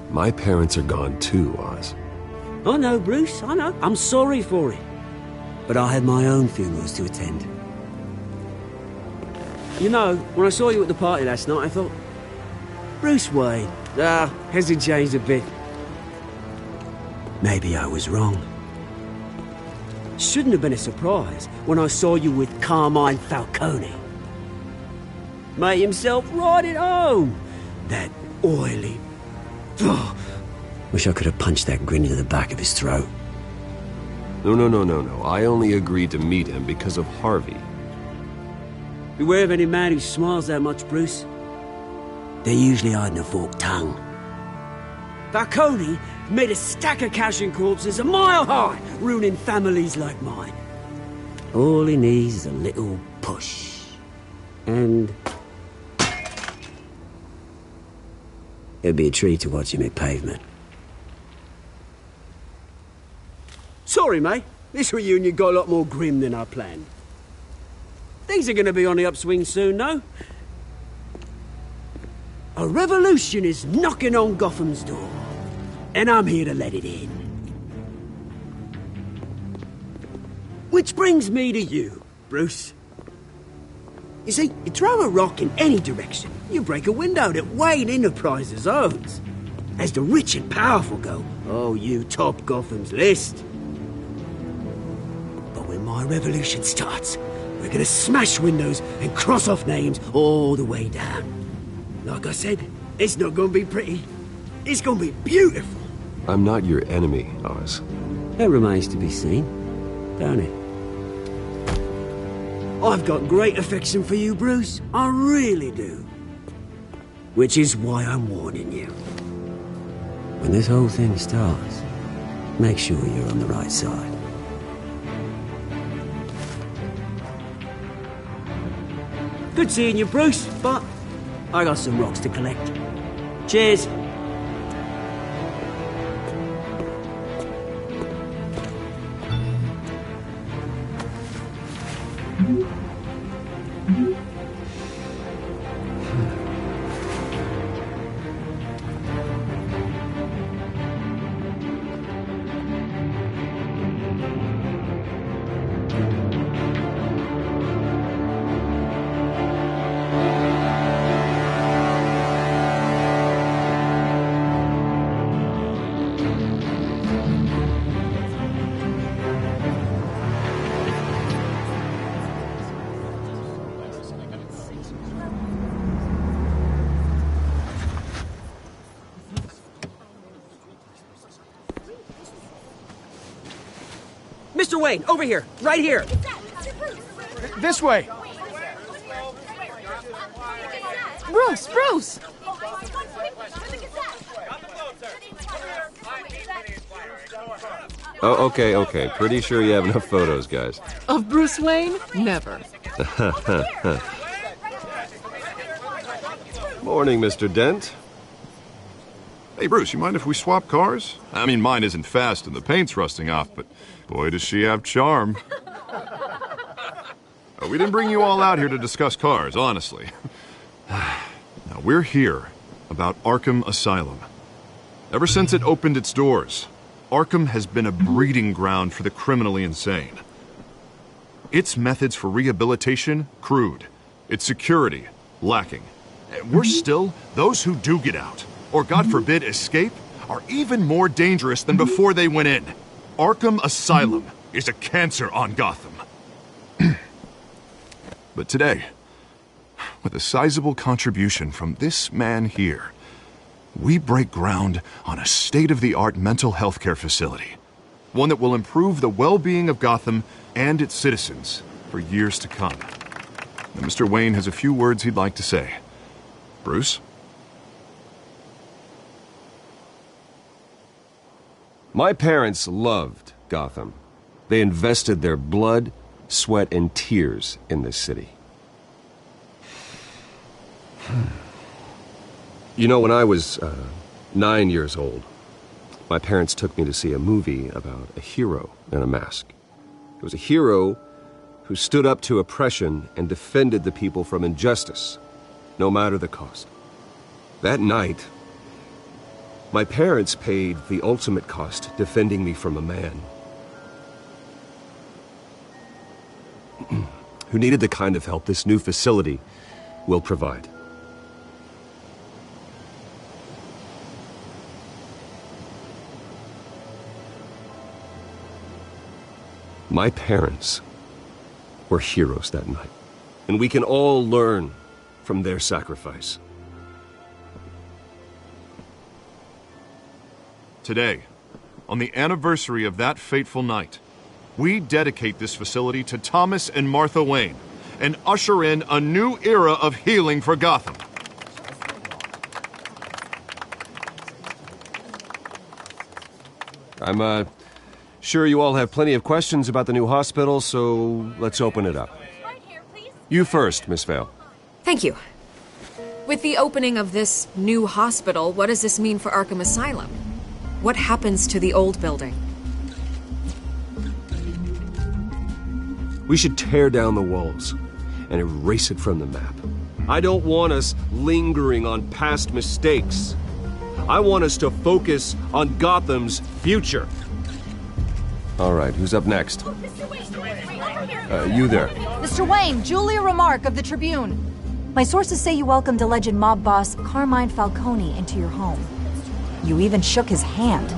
Speaker 8: My parents are gone too, Oz.
Speaker 17: I know, Bruce, I know. I'm sorry for it. But I had my own funerals to attend. You know, when I saw you at the party last night, I thought, Bruce Wayne, hasn't changed a bit. Maybe I was wrong. Shouldn't have been a surprise when I saw you with Carmine Falcone. Made himself right at home. That oily... Wish I could have punched that grin into the back of his throat.
Speaker 8: No. I only agreed to meet him because of Harvey.
Speaker 17: Beware of any man who smiles that much, Bruce. They're usually hiding a forked tongue. Falcone made a stack of cash and corpses a mile high, ruining families like mine. All he needs is a little push. And... it'd be a treat to watch him hit pavement. Sorry, mate. This reunion got a lot more grim than I planned. Things are going to be on the upswing soon, no? A revolution is knocking on Gotham's door. And I'm here to let it in. Which brings me to you, Bruce. You see, you throw a rock in any direction, you break a window that Wayne Enterprises owns. As the rich and powerful go, oh, you top Gotham's list. But when my revolution starts, we're gonna smash windows and cross off names all the way down. Like I said, it's not gonna be pretty. It's gonna be beautiful.
Speaker 8: I'm not your enemy, Oz.
Speaker 17: That remains to be seen, don't it? I've got great affection for you, Bruce. I really do. Which is why I'm warning you. When this whole thing starts, make sure you're on the right side. Good seeing you, Bruce, but I got some rocks to collect. Cheers. Mr. Wayne, over here, right here.
Speaker 5: This way!
Speaker 1: Bruce!
Speaker 8: Oh, okay. Pretty sure you have enough photos, guys.
Speaker 1: Of Bruce Wayne? Never.
Speaker 8: Morning, Mr. Dent.
Speaker 2: Hey, Bruce, you mind if we swap cars? I mean, mine isn't fast and the paint's rusting off, but boy, does she have charm. We didn't bring you all out here to discuss cars, honestly. Now, we're here about Arkham Asylum. Ever since it opened its doors, Arkham has been a breeding ground for the criminally insane. Its methods for rehabilitation, crude. Its security, lacking. Worse still, those who do get out, or God forbid escape, are even more dangerous than before they went in. Arkham Asylum is a cancer on Gotham. But today, with a sizable contribution from this man here, we break ground on a state-of-the-art mental health care facility. One that will improve the well-being of Gotham and its citizens for years to come. Now, Mr. Wayne has a few words he'd like to say. Bruce?
Speaker 8: My parents loved Gotham. They invested their blood, sweat, and tears in this city. You know, when I was 9 years old, my parents took me to see a movie about a hero in a mask. It was a hero who stood up to oppression and defended the people from injustice, no matter the cost. That night, my parents paid the ultimate cost defending me from a man who needed the kind of help this new facility will provide. My parents were heroes that night, and we can all learn from their sacrifice.
Speaker 2: Today, on the anniversary of that fateful night, we dedicate this facility to Thomas and Martha Wayne and usher in a new era of healing for Gotham.
Speaker 8: I'm sure you all have plenty of questions about the new hospital, so let's open it up. You first, Miss Vale.
Speaker 18: Thank you. With the opening of this new hospital, what does this mean for Arkham Asylum? What happens to the old building?
Speaker 8: We should tear down the walls and erase it from the map. I don't want us lingering on past mistakes. I want us to focus on Gotham's future. All right, who's up next? You there.
Speaker 19: Mr. Wayne, Julia Remark of the Tribune. My sources say you welcomed alleged mob boss Carmine Falcone into your home. You even shook his hand.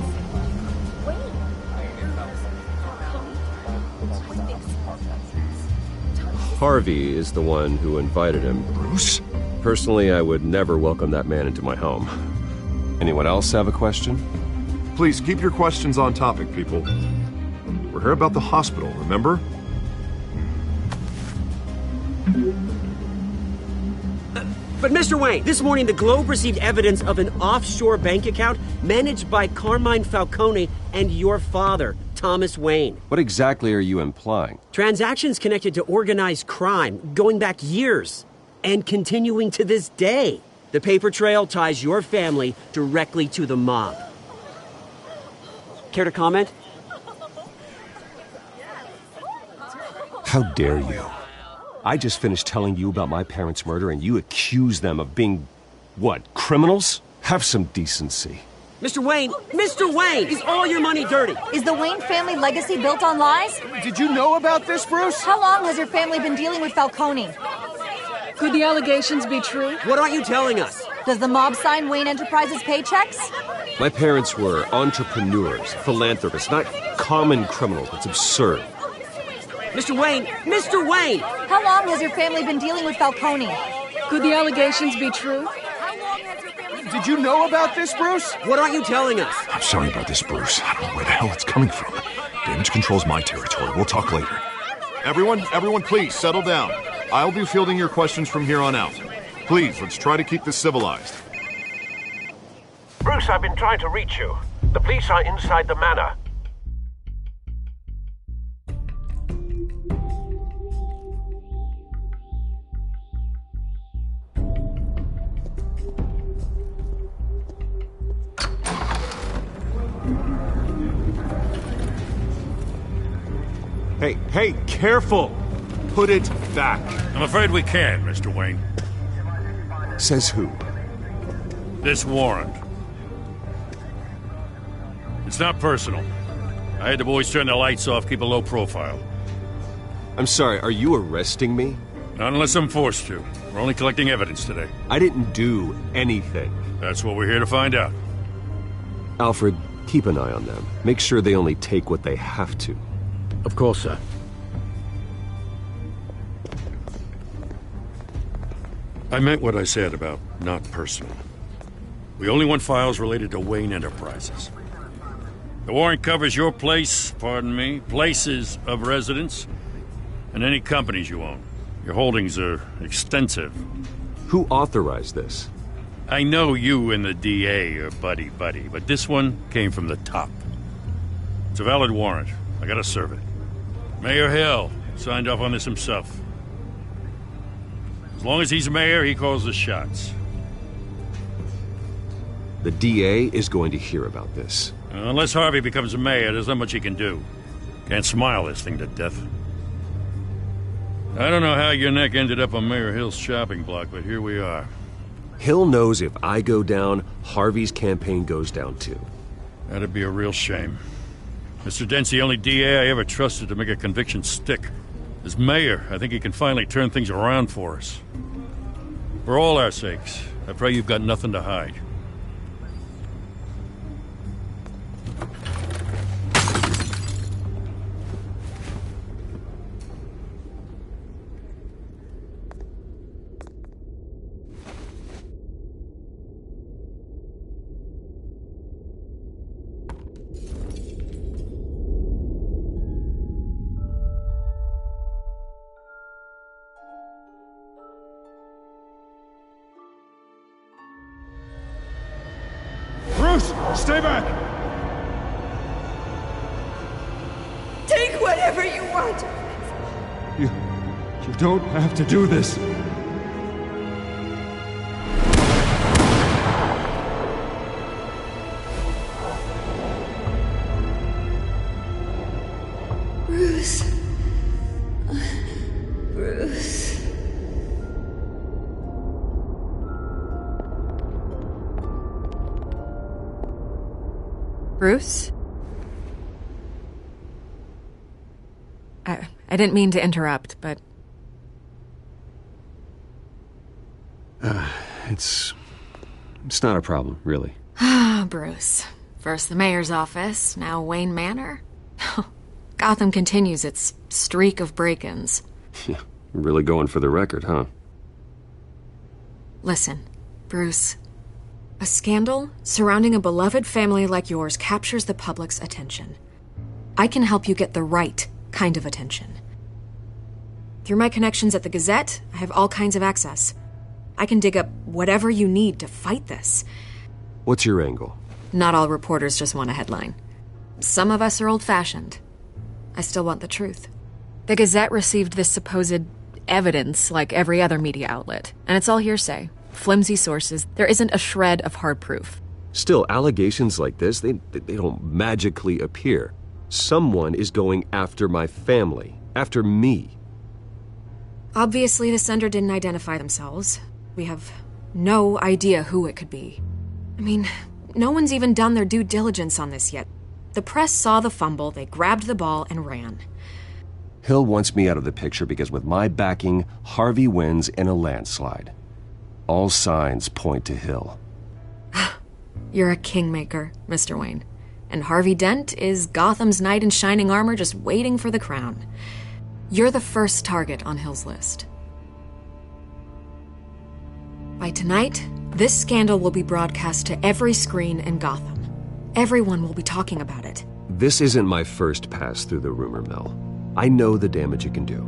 Speaker 8: Harvey is the one who invited him.
Speaker 2: Bruce?
Speaker 8: Personally, I would never welcome that man into my home. Anyone else have a question?
Speaker 2: Please keep your questions on topic, people. We're here about the hospital, remember?
Speaker 17: But Mr. Wayne, this morning the Globe received evidence of an offshore bank account managed by Carmine Falcone and your father, Thomas Wayne.
Speaker 8: What exactly are you implying?
Speaker 17: Transactions connected to organized crime going back years and continuing to this day. The paper trail ties your family directly to the mob. Care to comment?
Speaker 8: How dare you? I just finished telling you about my parents' murder and you accuse them of being, what, criminals? Have some decency.
Speaker 17: Mr. Wayne, is all your money dirty?
Speaker 19: Is the Wayne family legacy built on lies?
Speaker 5: Did you know about this, Bruce?
Speaker 19: How long has your family been dealing with Falcone?
Speaker 1: Could the allegations be true?
Speaker 17: What aren't you telling us?
Speaker 19: Does the mob sign Wayne Enterprises paychecks?
Speaker 8: My parents were entrepreneurs, philanthropists, not common criminals. It's absurd.
Speaker 17: Mr. Wayne!
Speaker 19: How long has your family been dealing with Falcone?
Speaker 1: Could the allegations be true?
Speaker 5: Did you know about this, Bruce?
Speaker 17: What aren't you telling us?
Speaker 2: I'm sorry about this, Bruce. I don't know where the hell it's coming from. Damage control's my territory. We'll talk later.
Speaker 9: Everyone, please, settle down. I'll be fielding your questions from here on out. Please, let's try to keep this civilized.
Speaker 6: Bruce, I've been trying to reach you. The police are inside the manor.
Speaker 5: Hey, careful! Put it back.
Speaker 3: I'm afraid we can't, Mr. Wayne.
Speaker 8: Says who?
Speaker 3: This warrant. It's not personal. I had the boys turn the lights off, keep a low profile.
Speaker 8: I'm sorry, are you arresting me?
Speaker 3: Not unless I'm forced to. We're only collecting evidence today.
Speaker 8: I didn't do anything.
Speaker 3: That's what we're here to find out.
Speaker 8: Alfred, keep an eye on them. Make sure they only take what they have to.
Speaker 6: Of course, sir.
Speaker 3: I meant what I said about not personal. We only want files related to Wayne Enterprises. The warrant covers your place, pardon me, places of residence, and any companies you own. Your holdings are extensive.
Speaker 8: Who authorized this?
Speaker 3: I know you and the DA are buddy-buddy, but this one came from the top. It's a valid warrant. I gotta serve it. Mayor Hill signed off on this himself. As long as he's mayor, he calls the shots.
Speaker 8: The DA is going to hear about this.
Speaker 3: Unless Harvey becomes a mayor, there's not much he can do. Can't smile this thing to death. I don't know how your neck ended up on Mayor Hill's shopping block, but here we are.
Speaker 8: Hill knows if I go down, Harvey's campaign goes down too.
Speaker 3: That'd be a real shame. Mr. Dent's the only DA I ever trusted to make a conviction stick. As mayor, I think he can finally turn things around for us. For all our sakes, I pray you've got nothing to hide.
Speaker 5: Stay back!
Speaker 11: Take whatever you want!
Speaker 5: You don't have to do this.
Speaker 11: Bruce. Bruce.
Speaker 18: Bruce? I didn't mean to interrupt, but...
Speaker 8: It's not a problem, really.
Speaker 18: Ah, Bruce. First the mayor's office, now Wayne Manor. Gotham continues its streak of break-ins.
Speaker 8: Yeah, really going for the record, huh?
Speaker 18: Listen, Bruce. A scandal surrounding a beloved family like yours captures the public's attention. I can help you get the right kind of attention. Through my connections at the Gazette, I have all kinds of access. I can dig up whatever you need to fight this.
Speaker 8: What's your angle?
Speaker 18: Not all reporters just want a headline. Some of us are old-fashioned. I still want the truth. The Gazette received this supposed evidence like every other media outlet, and it's all hearsay. Flimsy sources. There isn't a shred of hard proof.
Speaker 8: Still, allegations like this, they don't magically appear. Someone is going after my family, after me.
Speaker 18: Obviously, the sender didn't identify themselves. We have no idea who it could be. I mean, no one's even done their due diligence on this yet. The press saw the fumble, they grabbed the ball and ran.
Speaker 8: Hill wants me out of the picture because with my backing, Harvey wins in a landslide. All signs point to Hill.
Speaker 18: You're a kingmaker, Mr. Wayne. And Harvey Dent is Gotham's knight in shining armor just waiting for the crown. You're the first target on Hill's list. By tonight, this scandal will be broadcast to every screen in Gotham. Everyone will be talking about it.
Speaker 8: This isn't my first pass through the rumor mill. I know the damage it can do.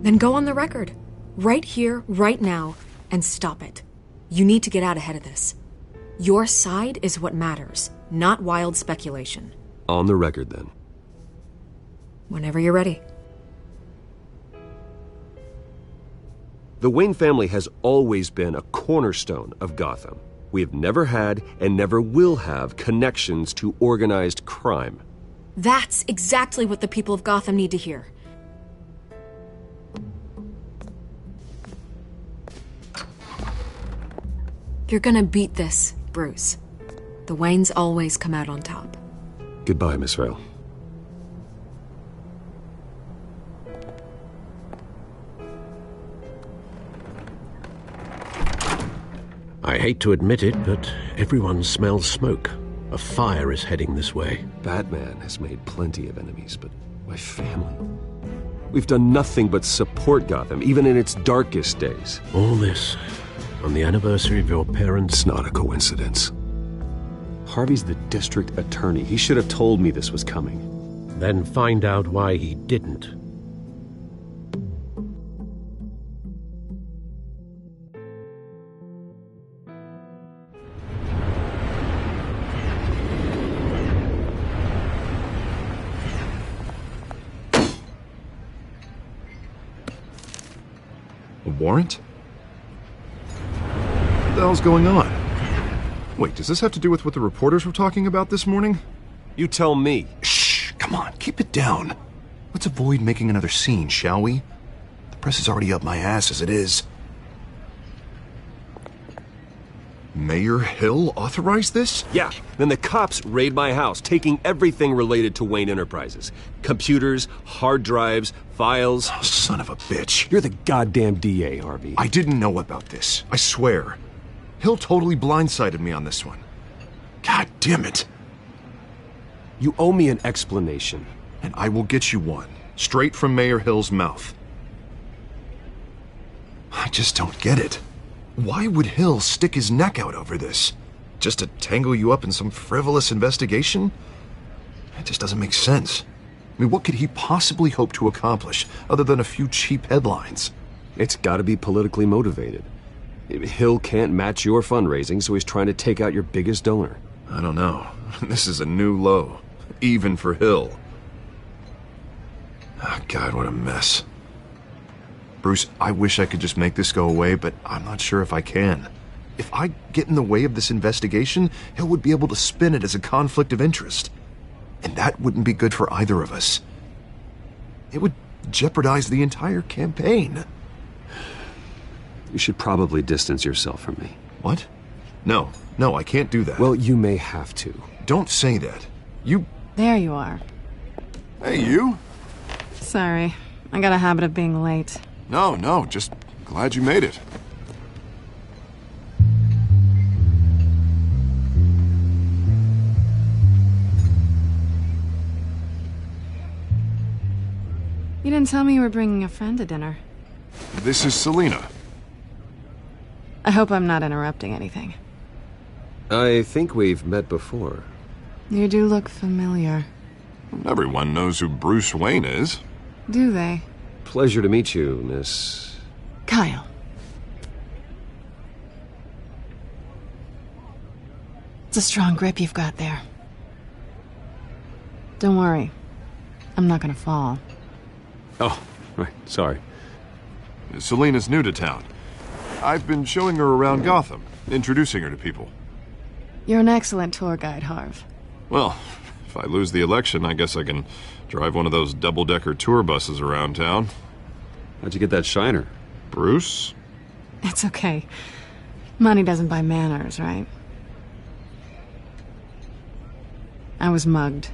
Speaker 18: Then go on the record. Right here, right now, and stop it. You need to get out ahead of this. Your side is what matters, not wild speculation.
Speaker 8: On the record, then.
Speaker 18: Whenever you're ready.
Speaker 8: The Wayne family has always been a cornerstone of Gotham. We have never had and never will have connections to organized crime.
Speaker 18: That's exactly what the people of Gotham need to hear. You're gonna beat this, Bruce. The Waynes always come out on top.
Speaker 8: Goodbye, Miss Vale.
Speaker 6: I hate to admit it, but everyone smells smoke. A fire is heading this way.
Speaker 8: Batman has made plenty of enemies, but my family... We've done nothing but support Gotham, even in its darkest days.
Speaker 6: All this on the anniversary of your parents'...
Speaker 8: It's not a coincidence. Harvey's the district attorney. He should have told me this was coming.
Speaker 6: Then find out why he didn't.
Speaker 2: A warrant? What the hell's going on? Wait, does this have to do with what the reporters were talking about this morning?
Speaker 8: You tell me.
Speaker 2: Shh, come on, keep it down. Let's avoid making another scene, shall we? The press is already up my ass as it is. Mayor Hill authorized this?
Speaker 8: Yeah, then the cops raid my house, taking everything related to Wayne Enterprises. Computers, hard drives, files.
Speaker 2: Oh, son of a bitch.
Speaker 8: You're the goddamn DA, Harvey.
Speaker 2: I didn't know about this, I swear. Hill totally blindsided me on this one. God damn it.
Speaker 8: You owe me an explanation.
Speaker 2: And I will get you one, straight from Mayor Hill's mouth. I just don't get it. Why would Hill stick his neck out over this? Just to tangle you up in some frivolous investigation? It just doesn't make sense. I mean, what could he possibly hope to accomplish other than a few cheap headlines?
Speaker 8: It's gotta be politically motivated. Hill can't match your fundraising, so he's trying to take out your biggest donor.
Speaker 2: I don't know. This is a new low, even for Hill. Oh, God, what a mess. Bruce, I wish I could just make this go away, but I'm not sure if I can. If I get in the way of this investigation, Hill would be able to spin it as a conflict of interest. And that wouldn't be good for either of us. It would jeopardize the entire campaign.
Speaker 8: You should probably distance yourself from me.
Speaker 2: What? No, I can't do that.
Speaker 8: Well, you may have to.
Speaker 2: Don't say that. You...
Speaker 1: There you are.
Speaker 2: Hey, you?
Speaker 1: Sorry, I got a habit of being late.
Speaker 2: No, just glad you made it.
Speaker 1: You didn't tell me you were bringing a friend to dinner.
Speaker 2: This is Selina.
Speaker 1: I hope I'm not interrupting anything.
Speaker 8: I think we've met before.
Speaker 1: You do look familiar.
Speaker 2: Everyone knows who Bruce Wayne is.
Speaker 1: Do they?
Speaker 8: Pleasure to meet you, Miss...
Speaker 1: Kyle. It's a strong grip you've got there. Don't worry. I'm not gonna fall.
Speaker 8: Oh, right. Sorry.
Speaker 2: Selina's new to town. I've been showing her around Gotham, introducing her to people.
Speaker 1: You're an excellent tour guide, Harv.
Speaker 2: Well, if I lose the election, I guess I can drive one of those double-decker tour buses around town.
Speaker 8: How'd you get that shiner?
Speaker 2: Bruce?
Speaker 1: It's okay. Money doesn't buy manners, right? I was mugged.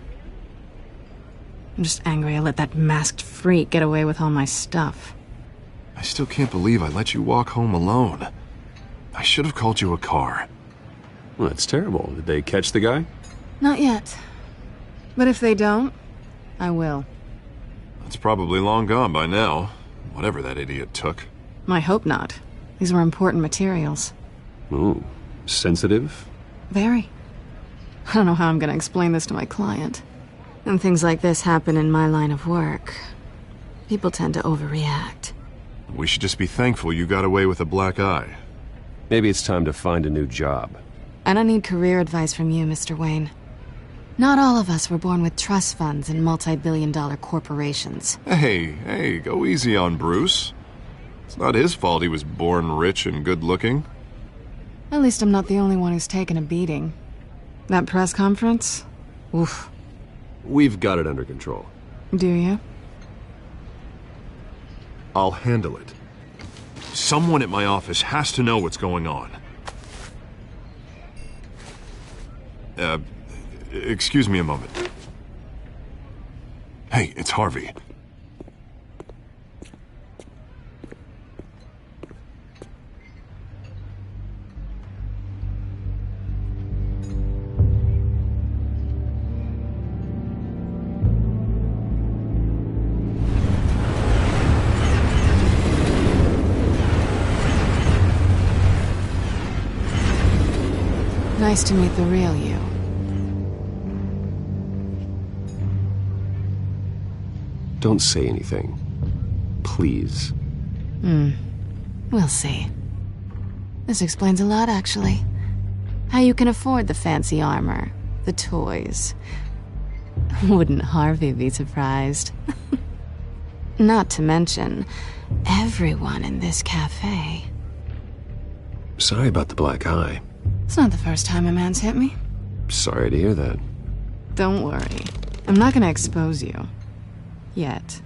Speaker 1: I'm just angry I let that masked freak get away with all my stuff.
Speaker 2: I still can't believe I let you walk home alone. I should have called you a car.
Speaker 8: Well, that's terrible. Did they catch the guy?
Speaker 1: Not yet. But if they don't, I will.
Speaker 2: It's probably long gone by now. Whatever that idiot took.
Speaker 1: I hope not. These were important materials.
Speaker 8: Ooh, sensitive?
Speaker 1: Very. I don't know how I'm gonna explain this to my client. When things like this happen in my line of work, people tend to overreact.
Speaker 2: We should just be thankful you got away with a black eye.
Speaker 8: Maybe it's time to find a new job.
Speaker 1: I don't need career advice from you, Mr. Wayne. Not all of us were born with trust funds and multi-billion-dollar corporations.
Speaker 2: Hey, go easy on Bruce. It's not his fault he was born rich and good-looking.
Speaker 1: At least I'm not the only one who's taken a beating. That press conference? Oof.
Speaker 8: We've got it under control.
Speaker 1: Do you?
Speaker 2: I'll handle it. Someone at my office has to know what's going on. Excuse me a moment. Hey, it's Harvey.
Speaker 1: Nice to meet the real you.
Speaker 8: Don't say anything. Please.
Speaker 1: We'll see. This explains a lot, actually. How you can afford the fancy armor, the toys. Wouldn't Harvey be surprised? Not to mention, everyone in this cafe.
Speaker 8: Sorry about the black eye.
Speaker 1: It's not the first time a man's hit me.
Speaker 8: Sorry to hear that.
Speaker 1: Don't worry. I'm not gonna expose you. Yet.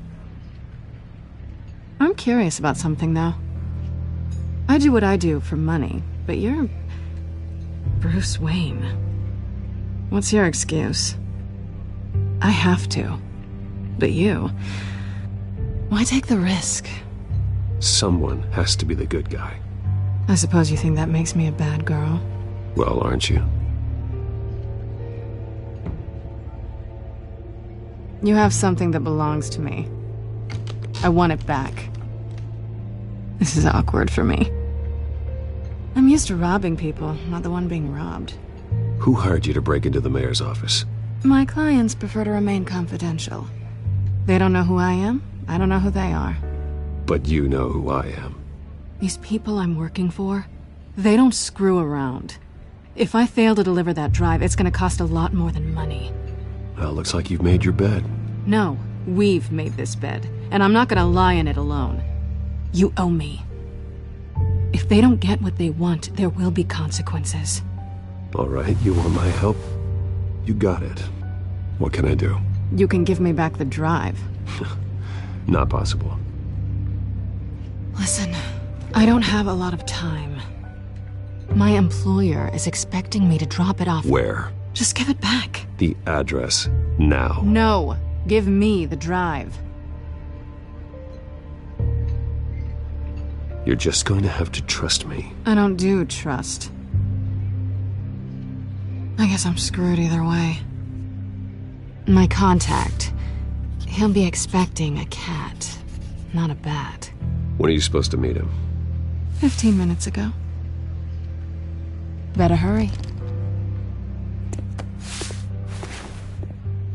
Speaker 1: I'm curious about something, though. I do what I do for money, but you're Bruce Wayne. What's your excuse? I have to. But you... why take the risk?
Speaker 8: Someone has to be the good guy.
Speaker 1: I suppose you think that makes me a bad girl.
Speaker 8: Well, aren't you?
Speaker 1: You have something that belongs to me. I want it back. This is awkward for me. I'm used to robbing people, not the one being robbed.
Speaker 8: Who hired you to break into the mayor's office?
Speaker 1: My clients prefer to remain confidential. They don't know who I am. I don't know who they are.
Speaker 8: But you know who I am.
Speaker 1: These people I'm working for, they don't screw around. If I fail to deliver that drive, it's gonna cost a lot more than money.
Speaker 8: Well, looks like you've made your bed.
Speaker 1: No, we've made this bed, and I'm not gonna lie in it alone. You owe me. If they don't get what they want, there will be consequences.
Speaker 8: All right, you want my help? You got it. What can I do?
Speaker 1: You can give me back the drive.
Speaker 8: Not possible.
Speaker 1: Listen, I don't have a lot of time. My employer is expecting me to drop it off.
Speaker 8: Where?
Speaker 1: Just give it back.
Speaker 8: The address, now.
Speaker 1: No, give me the drive.
Speaker 8: You're just going to have to trust me.
Speaker 1: I don't do trust. I guess I'm screwed either way. My contact, he'll be expecting a cat, not a bat.
Speaker 8: When are you supposed to meet him?
Speaker 1: 15 minutes ago. Better hurry.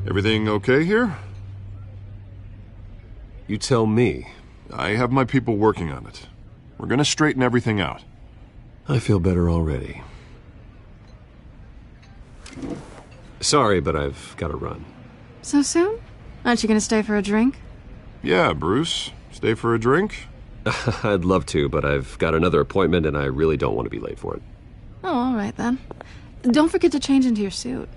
Speaker 2: Everything okay here?
Speaker 8: You tell me.
Speaker 2: I have my people working on it. We're gonna straighten everything out.
Speaker 8: I feel better already. Sorry, but I've got to run.
Speaker 1: So soon? Aren't you gonna stay for a drink?
Speaker 2: Yeah, Bruce. Stay for a drink?
Speaker 8: I'd love to, but I've got another appointment and I really don't want to be late for it.
Speaker 1: Oh, all right then. Don't forget to change into your suit.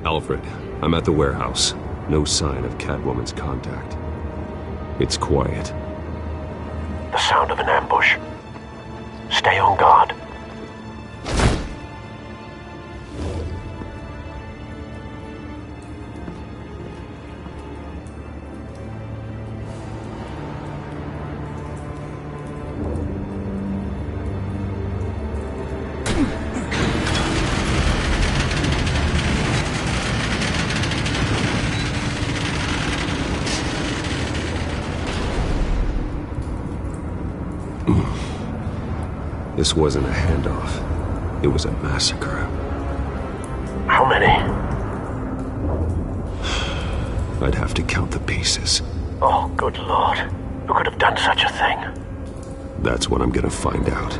Speaker 8: Alfred, I'm at the warehouse. No sign of Catwoman's contact. It's quiet.
Speaker 6: The sound of an ambush. Stay on guard.
Speaker 8: This wasn't a handoff. It was a massacre.
Speaker 6: How many?
Speaker 8: I'd have to count the pieces.
Speaker 6: Oh, good Lord. Who could have done such a thing?
Speaker 8: That's what I'm gonna find out.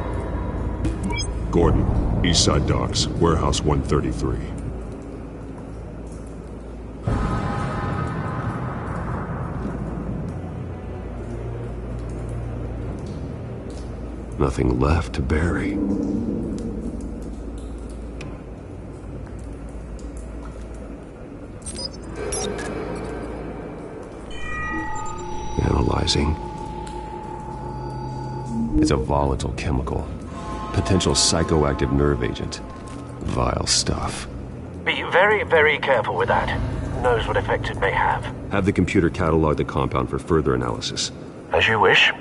Speaker 7: Gordon, Eastside Docks, Warehouse 133.
Speaker 8: Nothing left to bury. Analyzing. It's a volatile chemical. Potential psychoactive nerve agent. Vile stuff.
Speaker 6: Be very, very careful with that. Who knows what effects it may have.
Speaker 8: Have the computer catalog the compound for further analysis.
Speaker 6: As you wish.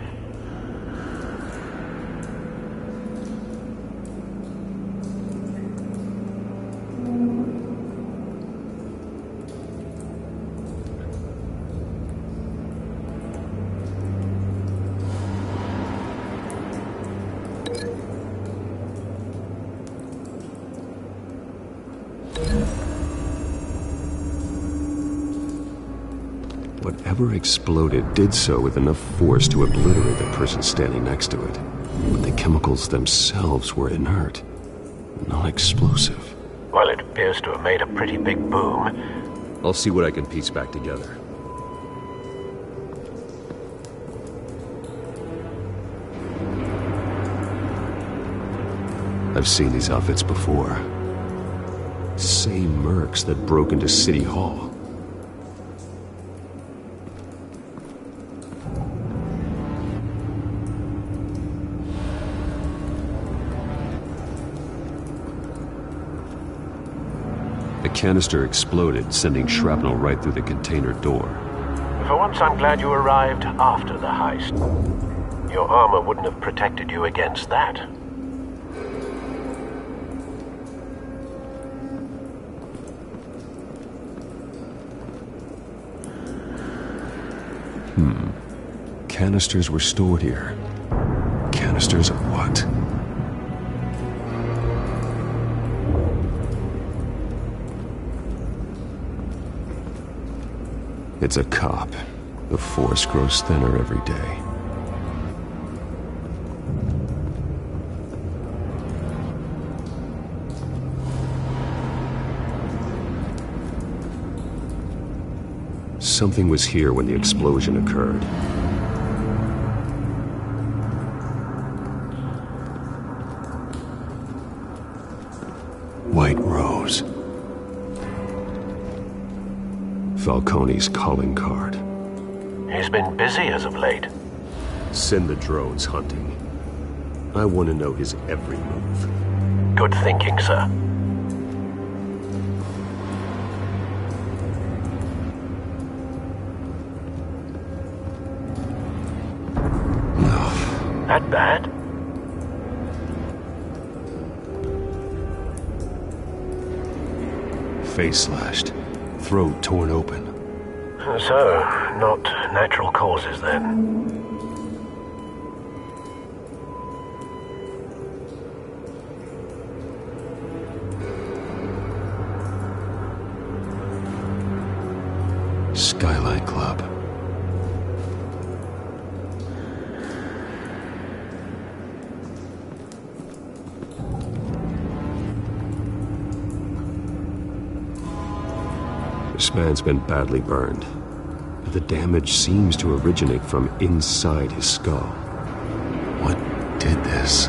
Speaker 8: Whatever exploded did so with enough force to obliterate the person standing next to it. But the chemicals themselves were inert, non-explosive.
Speaker 6: Well, it appears to have made a pretty big boom.
Speaker 8: I'll see what I can piece back together. I've seen these outfits before. Same mercs that broke into City Hall. The canister exploded, sending shrapnel right through the container door.
Speaker 6: For once, I'm glad you arrived after the heist. Your armor wouldn't have protected you against that.
Speaker 8: Canisters were stored here. Canisters of what? It's a cop. The force grows thinner every day. Something was here when the explosion occurred. White Rose. Falcone's calling card.
Speaker 6: He's been busy as of late.
Speaker 8: Send the drones hunting. I want to know his every move.
Speaker 6: Good thinking, sir.
Speaker 8: No.
Speaker 6: That bad?
Speaker 8: Face slashed. Throat torn open.
Speaker 6: So, not natural causes then.
Speaker 8: Skylight Club. This man's been badly burned. The damage seems to originate from inside his skull. What did this?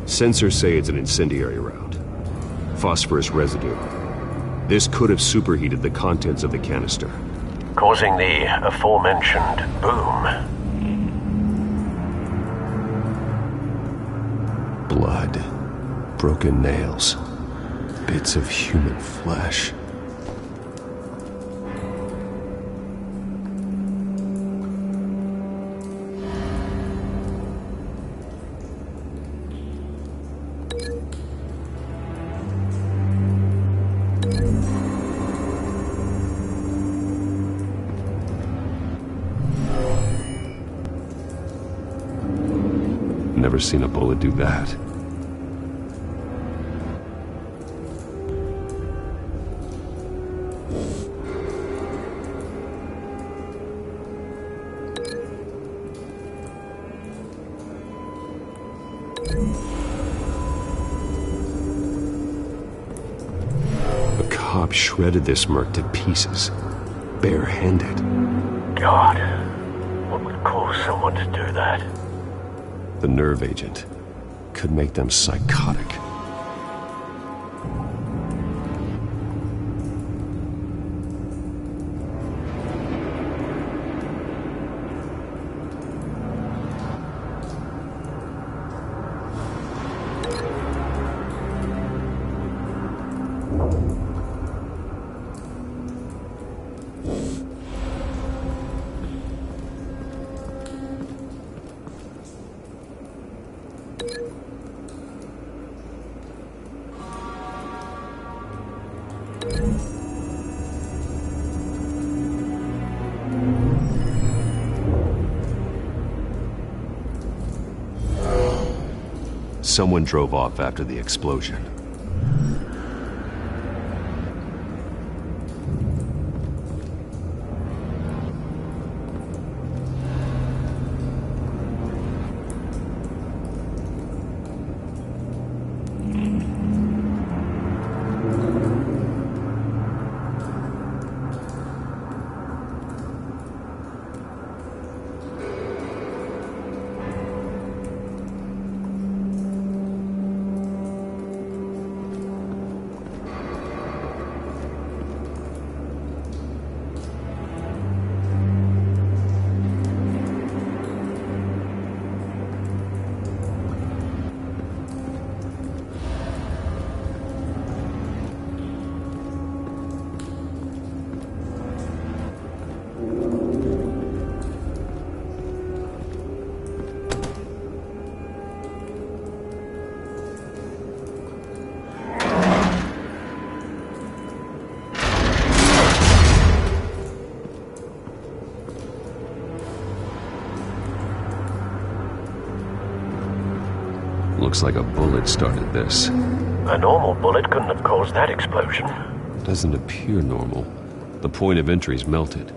Speaker 8: Sensors say it's an incendiary round. Phosphorus residue. This could have superheated the contents of the canister.
Speaker 6: Causing the aforementioned boom.
Speaker 8: Blood, broken nails, bits of human flesh. Never seen a bullet do that. A cop shredded this merc to pieces, barehanded.
Speaker 6: God, what would cause someone to do that?
Speaker 8: The nerve agent could make them psychotic. Someone drove off after the explosion. Looks like a bullet started this.
Speaker 6: A normal bullet couldn't have caused that explosion.
Speaker 8: Doesn't appear normal. The point of entry's melted.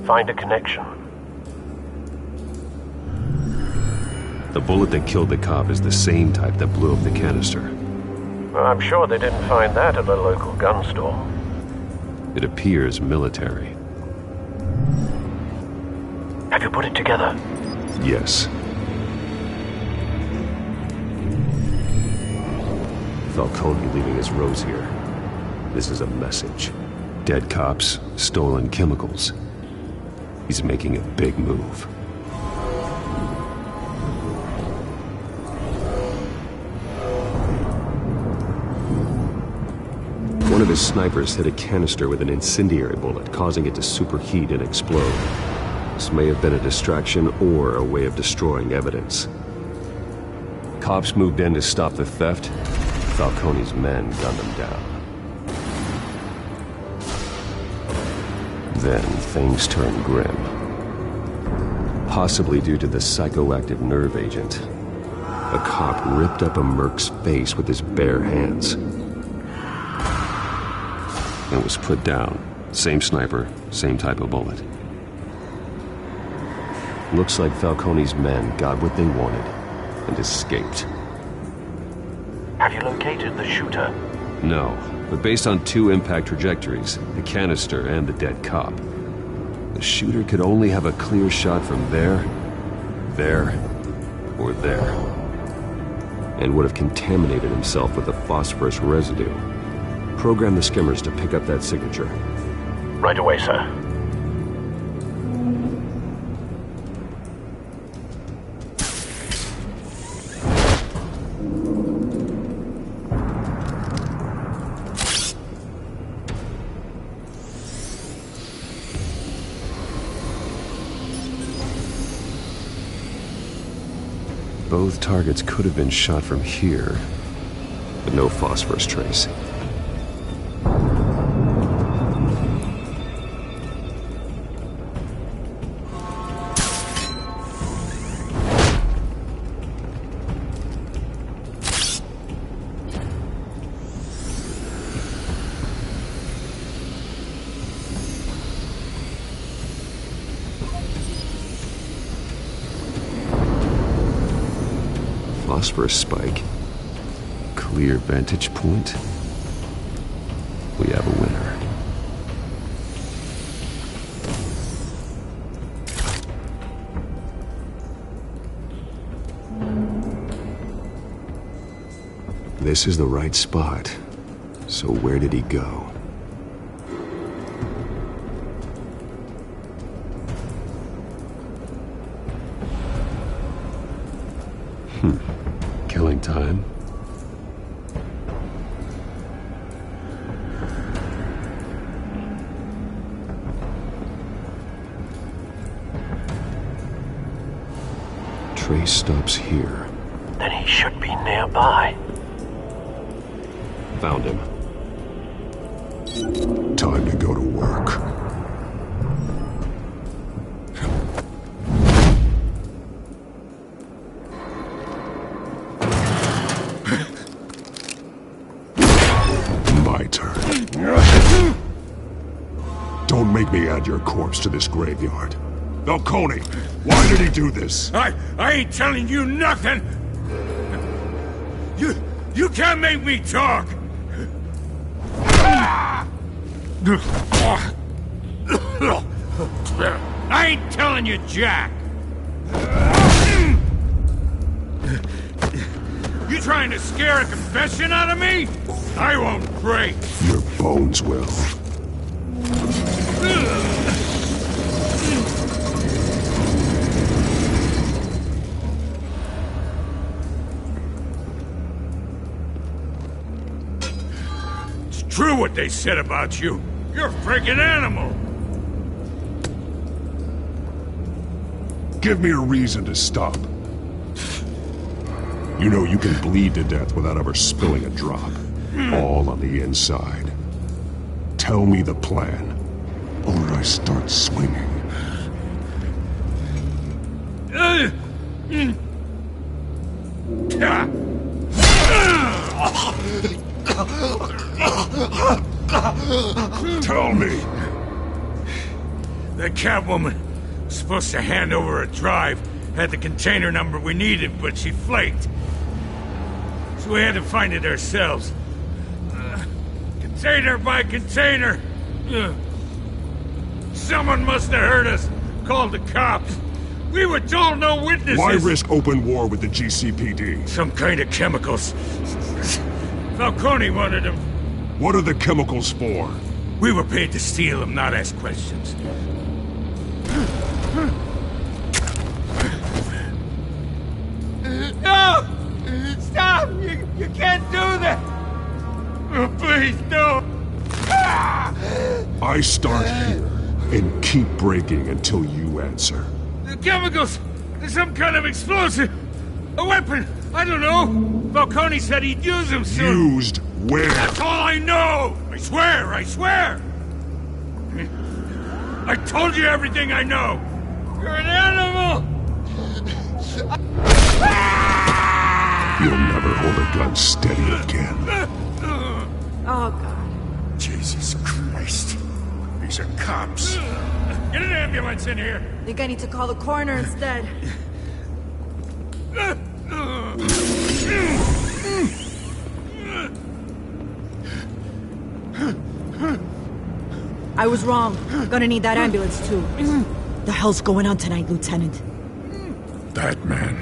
Speaker 6: Find a connection.
Speaker 8: The bullet that killed the cop is the same type that blew up the canister.
Speaker 6: Well, I'm sure they didn't find that at the local gun store.
Speaker 8: It appears military.
Speaker 6: Have you put it together?
Speaker 8: Yes. Falcone leaving his rose here. This is a message. Dead cops, stolen chemicals. He's making a big move. of his snipers hit a canister with an incendiary bullet, causing it to superheat and explode. This may have been a distraction or a way of destroying evidence. Cops moved in to stop the theft. Falcone's men gunned them down. Then things turned grim. Possibly due to the psychoactive nerve agent. A cop ripped up a merc's face with his bare hands. And was put down. Same sniper, same type of bullet. Looks like Falcone's men got what they wanted and escaped.
Speaker 6: Have you located the shooter?
Speaker 8: No, but based on 2 impact trajectories, the canister and the dead cop, the shooter could only have a clear shot from there, or there, and would have contaminated himself with the phosphorus residue. Program the skimmers to pick up that signature.
Speaker 6: Right away, sir.
Speaker 8: Both targets could have been shot from here, but no phosphorus trace. Phosphorus spike. Clear vantage point. We have a winner. This is the right spot. So where did he go? Killing time. Trace stops here.
Speaker 6: Then he should be nearby.
Speaker 8: Found him.
Speaker 7: Time to go to work. My turn. Don't make me add your corpse to this graveyard. Falcone, why did he do this?
Speaker 3: I ain't telling you nothing! You can't make me talk! I ain't telling you jack! You trying to scare a confession out of me? I won't break!
Speaker 7: Your bones will.
Speaker 3: It's true what they said about you. You're a freaking animal!
Speaker 7: Give me a reason to stop. You know you can bleed to death without ever spilling a drop. All on the inside. Tell me the plan, or I start swinging. Tell me!
Speaker 3: The Catwoman was supposed to hand over a drive, had the container number we needed, but she flaked. So we had to find it ourselves. Container by container. Someone must have heard us, called the cops. We were told no witnesses.
Speaker 7: Why risk open war with the GCPD?
Speaker 3: Some kind of chemicals. Falcone wanted them.
Speaker 7: What are the chemicals for?
Speaker 3: We were paid to steal them, not ask questions. No! Stop! You can't do that! Oh, please, no!
Speaker 7: I start here and keep breaking until you answer.
Speaker 12: The chemicals! There's some kind of explosive! A weapon! I don't know! Falcone said he'd use them soon!
Speaker 7: Used where?
Speaker 12: That's all I know! I swear! I swear! I told you everything I know! You're an animal!
Speaker 7: You'll never hold a gun steady again.
Speaker 18: Oh, God.
Speaker 12: Jesus Christ. These are cops. Get an ambulance in here!
Speaker 18: I think I need to call the coroner instead.
Speaker 19: I was wrong. Gonna need that ambulance, too. The hell's going on tonight, Lieutenant?
Speaker 12: That man.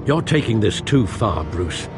Speaker 6: You're taking this too far, Bruce.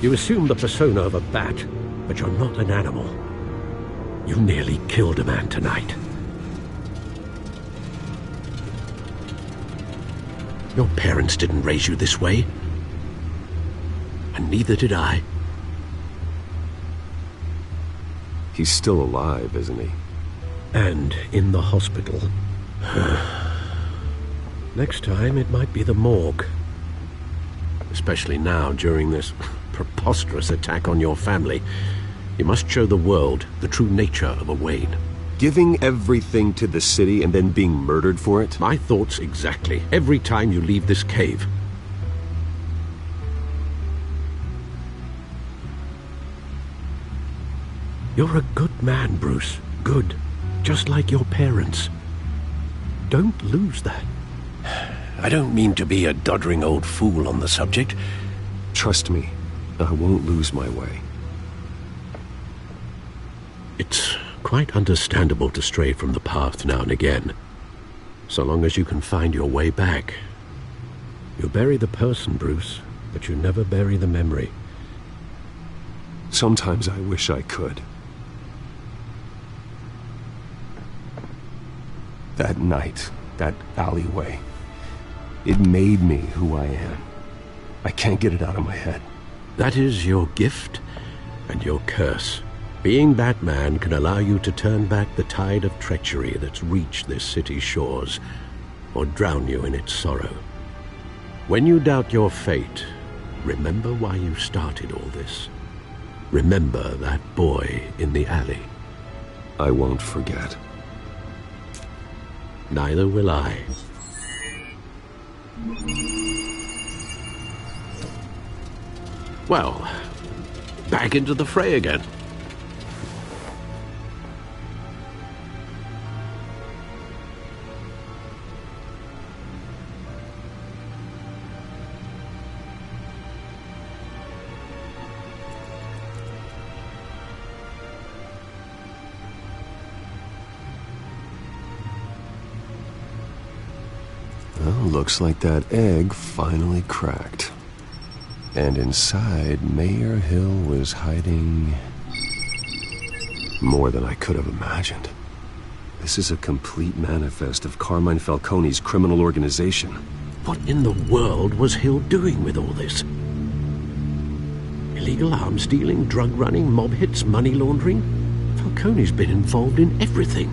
Speaker 6: You assume the persona of a bat, but you're not an animal. You nearly killed a man tonight. Your parents didn't raise you this way. And neither did I.
Speaker 8: He's still alive, isn't he?
Speaker 6: And in the hospital. Next time, it might be the morgue. Especially now, during this preposterous attack on your family. You must show the world the true nature of a Wayne.
Speaker 8: Giving everything to the city and then being murdered for it?
Speaker 6: My thoughts exactly. Every time you leave this cave. You're a good man, Bruce. Good. Just like your parents. Don't lose that. I don't mean to be a doddering old fool on the subject.
Speaker 8: Trust me, I won't lose my way.
Speaker 6: It's quite understandable to stray from the path now and again. So long as you can find your way back. You bury the person, Bruce, but you never bury the memory.
Speaker 8: Sometimes I wish I could. That night, that alleyway, it made me who I am. I can't get it out of my head.
Speaker 6: That is your gift and your curse. Being Batman can allow you to turn back the tide of treachery that's reached this city's shores, or drown you in its sorrow. When you doubt your fate, remember why you started all this. Remember that boy in the alley.
Speaker 8: I won't forget.
Speaker 6: Neither will I. Well, back into the fray again.
Speaker 8: Looks like that egg finally cracked. And inside, Mayor Hill was hiding more than I could have imagined. This is a complete manifest of Carmine Falcone's criminal organization.
Speaker 6: What in the world was Hill doing with all this? Illegal arms dealing, drug running, mob hits, money laundering? Falcone's been involved in everything.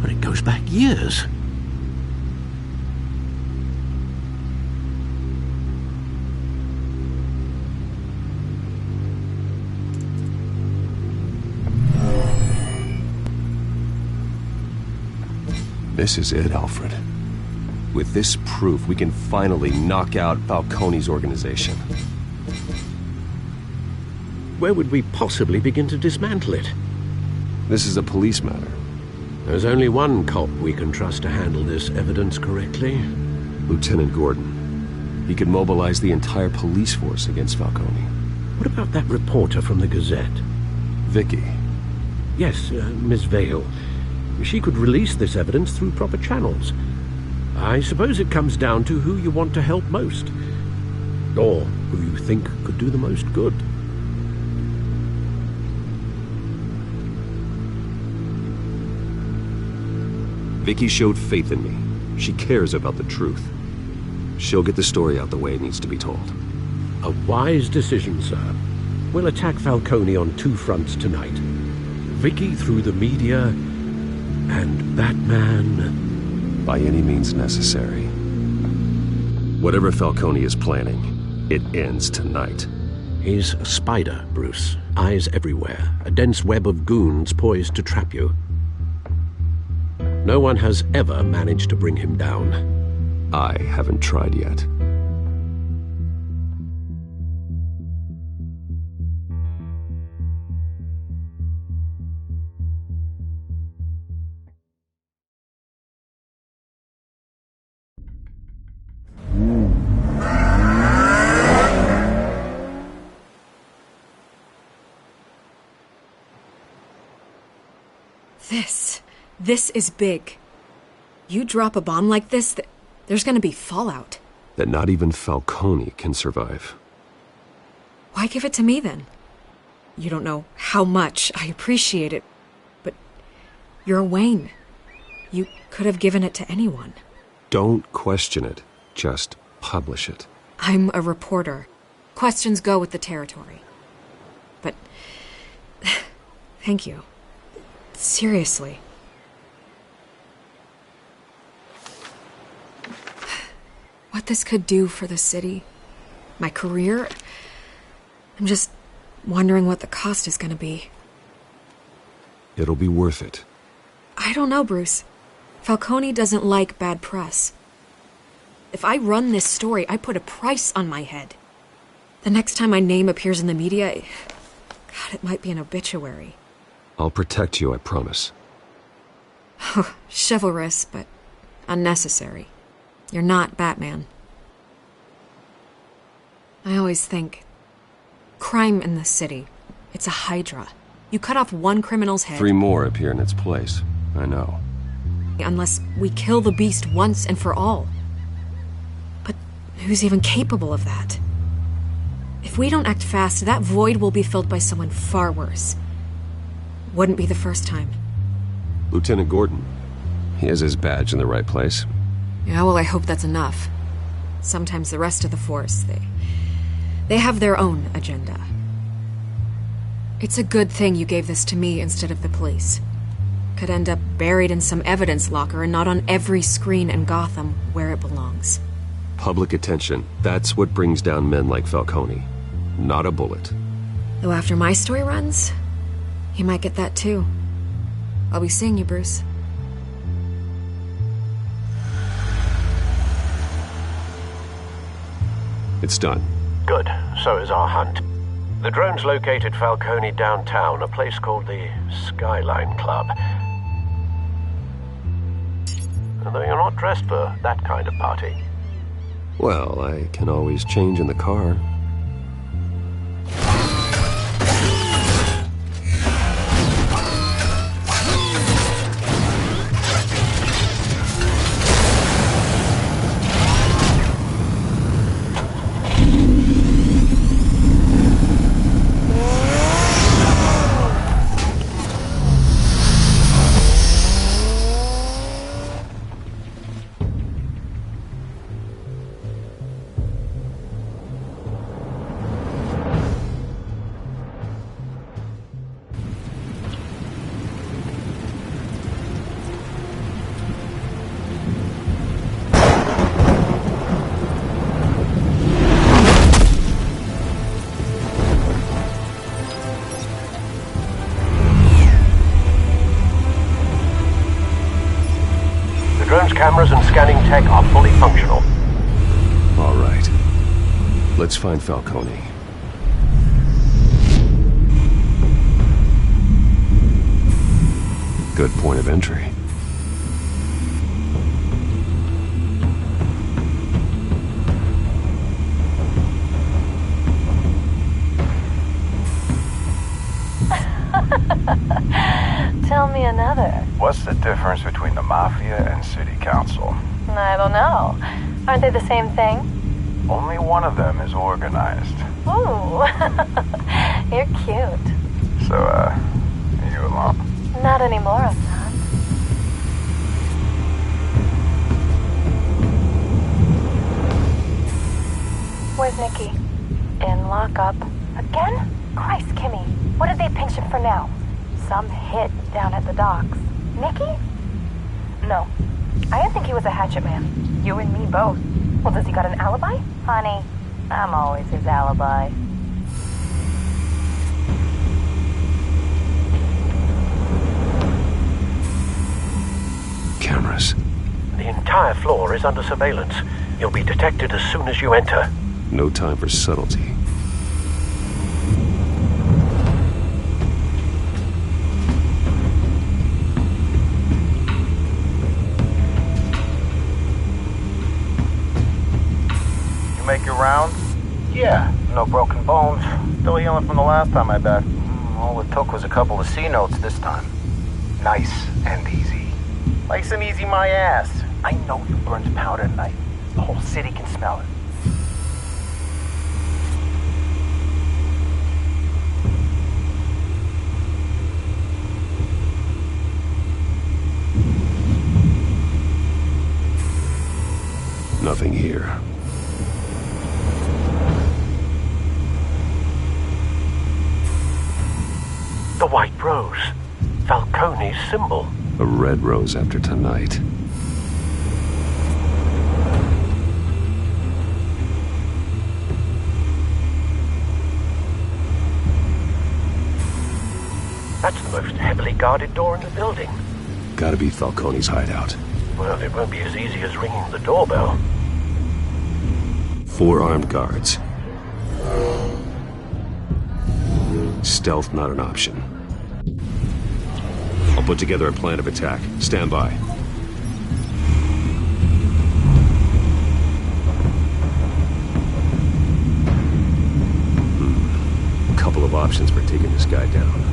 Speaker 6: And it goes back years.
Speaker 8: This is it, Alfred. With this proof, we can finally knock out Falcone's organization.
Speaker 6: Where would we possibly begin to dismantle it?
Speaker 8: This is a police matter.
Speaker 6: There's only one cop we can trust to handle this evidence correctly.
Speaker 8: Lieutenant Gordon. He could mobilize the entire police force against Falcone.
Speaker 6: What about that reporter from the Gazette?
Speaker 8: Vicky.
Speaker 6: Yes, Miss Vale. She could release this evidence through proper channels. I suppose it comes down to who you want to help most. Or who you think could do the most good.
Speaker 8: Vicky showed faith in me. She cares about the truth. She'll get the story out the way it needs to be told.
Speaker 6: A wise decision, sir. We'll attack Falcone on two fronts tonight. Vicky through the media, and Batman...
Speaker 8: by any means necessary. Whatever Falcone is planning, it ends tonight.
Speaker 6: He's a spider, Bruce. Eyes everywhere. A dense web of goons poised to trap you. No one has ever managed to bring him down.
Speaker 8: I haven't tried yet.
Speaker 18: This is big. You drop a bomb like this, there's gonna be fallout.
Speaker 8: That not even Falcone can survive.
Speaker 18: Why give it to me, then? You don't know how much I appreciate it, but you're Wayne. You could have given it to anyone.
Speaker 8: Don't question it. Just publish it.
Speaker 18: I'm a reporter. Questions go with the territory. But thank you. Seriously. What this could do for the city, my career, I'm just wondering what the cost is going to be.
Speaker 8: It'll be worth it.
Speaker 18: I don't know, Bruce. Falcone doesn't like bad press. If I run this story, I put a price on my head. The next time my name appears in the media, God, it might be an obituary.
Speaker 8: I'll protect you, I promise.
Speaker 18: Chivalrous, but unnecessary. You're not Batman. I always think, crime in the city, it's a hydra. You cut off one criminal's head...
Speaker 8: 3 more appear in its place. I know.
Speaker 18: Unless we kill the beast once and for all. But who's even capable of that? If we don't act fast, that void will be filled by someone far worse. Wouldn't be the first time.
Speaker 8: Lieutenant Gordon. He has his badge in the right place.
Speaker 18: Yeah, well, I hope that's enough. Sometimes the rest of the force, they have their own agenda. It's a good thing you gave this to me instead of the police. Could end up buried in some evidence locker and not on every screen in Gotham where it belongs.
Speaker 8: Public attention. That's what brings down men like Falcone. Not a bullet.
Speaker 18: Though after my story runs, he might get that too. I'll be seeing you, Bruce.
Speaker 8: It's done.
Speaker 6: Good. So is our hunt. The drone's located Falcone downtown, a place called the Skyline Club. Although you're not dressed for that kind of party.
Speaker 8: Well, I can always change in the car.
Speaker 6: Cameras and scanning tech are fully functional.
Speaker 8: All right. Let's find Falcone. Good point of entry.
Speaker 15: Tell me another.
Speaker 20: What's the difference between the Mafia and City Council?
Speaker 15: I don't know. Aren't they the same thing?
Speaker 20: Only one of them is organized.
Speaker 15: Ooh. You're cute.
Speaker 20: So, are you alone?
Speaker 15: Not anymore, I'm not. Where's Nikki? In lockup. Again? Christ, Kimmy. What did they pinch him for now? Some hit down at the docks. Nikki? No. I didn't think he was a hatchet man. You and me both. Well, does he got an alibi? Honey, I'm always his alibi.
Speaker 8: Cameras.
Speaker 6: The entire floor is under surveillance. You'll be detected as soon as you enter.
Speaker 8: No time for subtlety.
Speaker 20: Make your rounds?
Speaker 21: Yeah, no broken bones. Still healing from the last time, I bet. All it took was a couple of C notes this time. Nice and easy. Nice and easy my ass. I know who burns powder at night. The whole city can smell it.
Speaker 8: nothing here.
Speaker 6: The white rose. Falcone's symbol.
Speaker 8: A red rose after tonight.
Speaker 6: That's the most heavily guarded door in the building.
Speaker 8: Gotta be Falcone's hideout.
Speaker 6: Well, it won't be as easy as ringing the doorbell.
Speaker 8: 4 armed guards. Stealth not an option. I'll put together a plan of attack. Stand by. Couple of options for taking this guy down.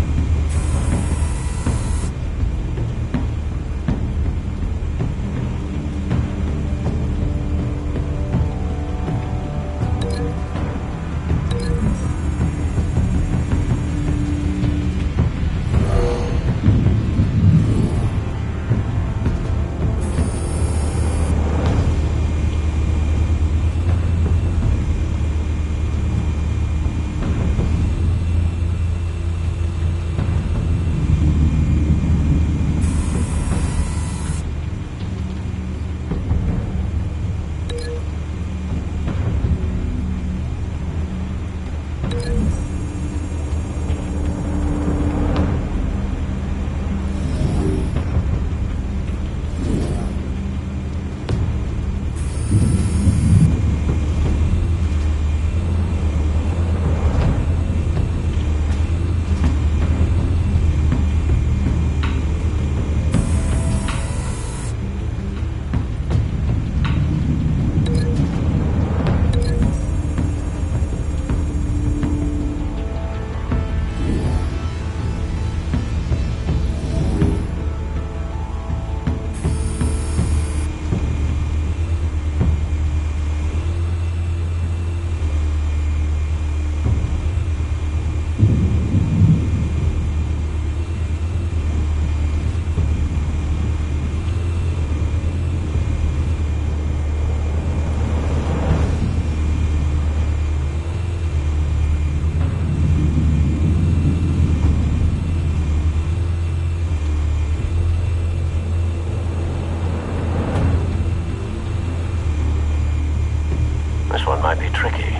Speaker 6: This one might be tricky.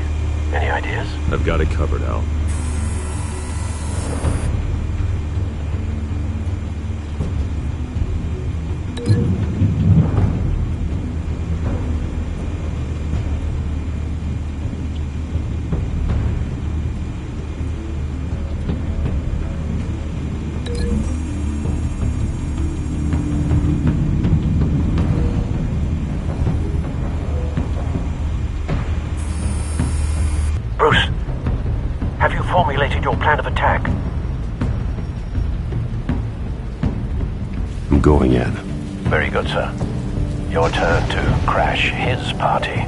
Speaker 6: Any ideas?
Speaker 8: I've got it covered, Al.
Speaker 6: Bruce, have you formulated your plan of attack?
Speaker 8: I'm going in.
Speaker 6: Very good, sir. Your turn to crash his party.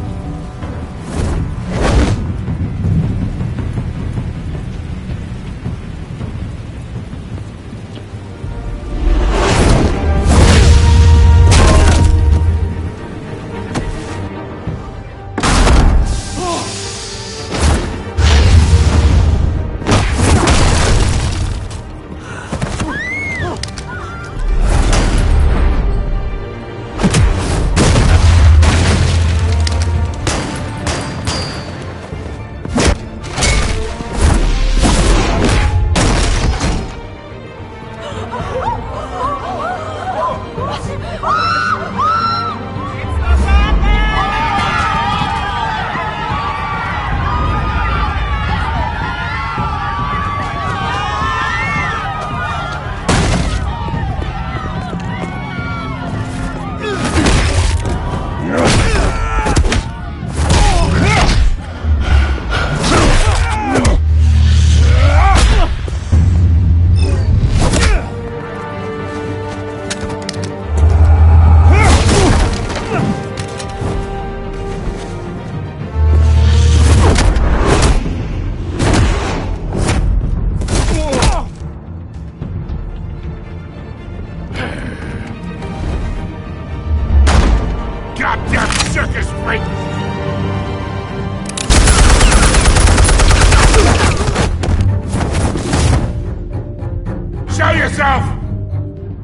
Speaker 12: yourself!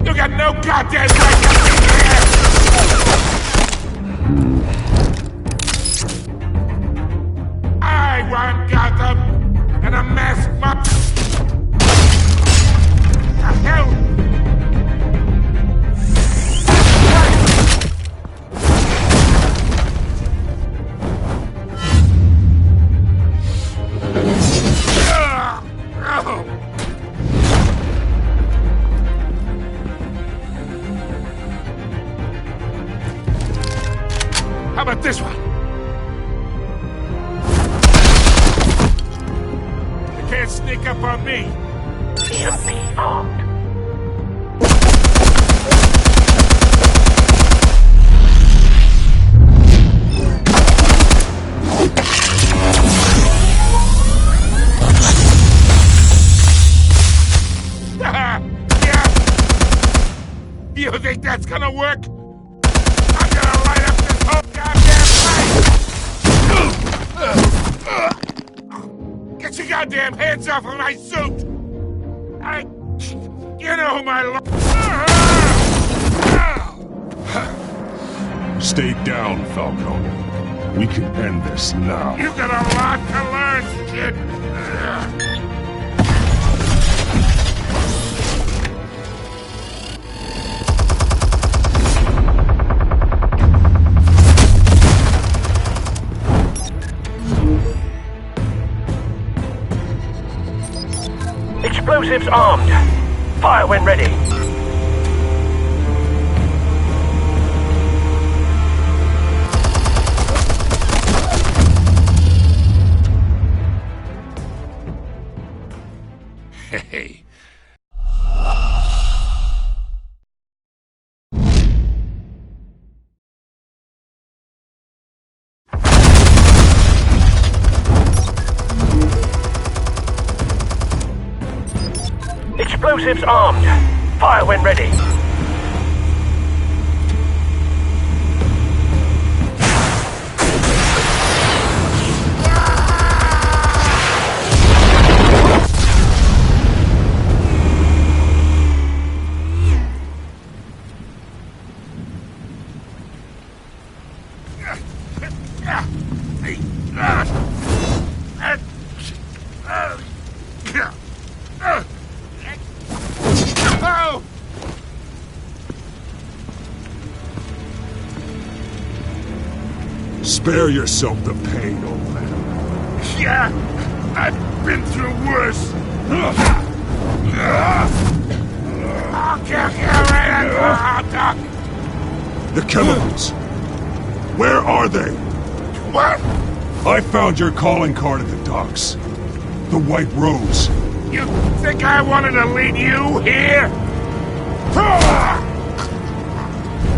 Speaker 12: You got no goddamn right to be here! I want Gotham and a masked mob. The hell? How about this one? You can't sneak up on me. Be armed. You think that's gonna work? I'm gonna light up this whole goddamn place! Get your goddamn hands off of my suit! You know who my
Speaker 7: Stay down, Falcone. We can end this now.
Speaker 12: You got a lot to learn, kid!
Speaker 21: Explosives armed. Fire when ready.
Speaker 12: Hey.
Speaker 21: Explosives armed. Fire when ready.
Speaker 7: Spare yourself the pain, old man.
Speaker 12: Yeah, I've been through worse. I'll kill you right after hot dog.
Speaker 7: The chemicals. Where are they?
Speaker 12: What?
Speaker 7: I found your calling card at the docks. The White Rose.
Speaker 12: You think I wanted to lead you here?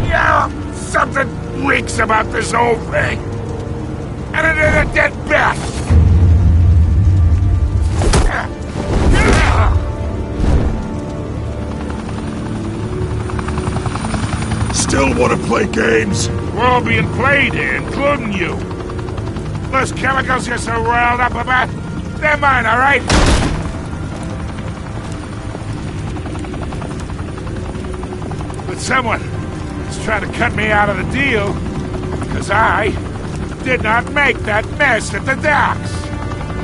Speaker 12: Yeah, something reeks about this whole thing. And it is a dead bat.
Speaker 7: Still want to play games?
Speaker 12: We're all being played here, including you. Those chemicals you're so riled up about, they're mine, all right? But someone is trying to cut me out of the deal because I did not make that mess at the docks.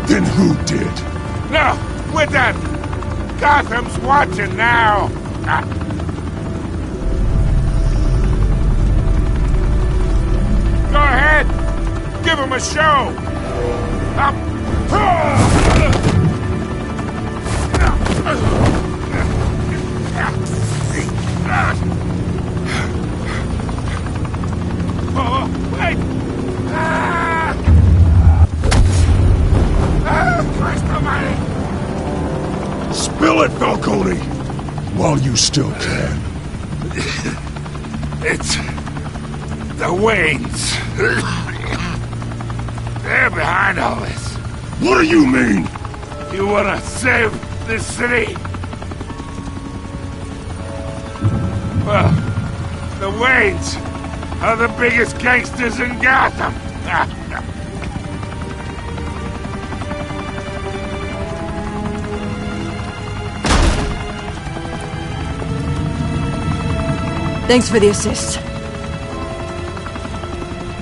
Speaker 7: Then who did?
Speaker 12: No, we're done. Gotham's watching now. Go ahead. Give him a show. Oh, wait. Christ almighty.
Speaker 7: Spill it, Falcone! While you still can.
Speaker 12: It's the Waynes. They're behind all this.
Speaker 7: What do you mean?
Speaker 12: You wanna save this city? Well, the Waynes are the biggest gangsters in Gotham.
Speaker 19: Thanks for the assist.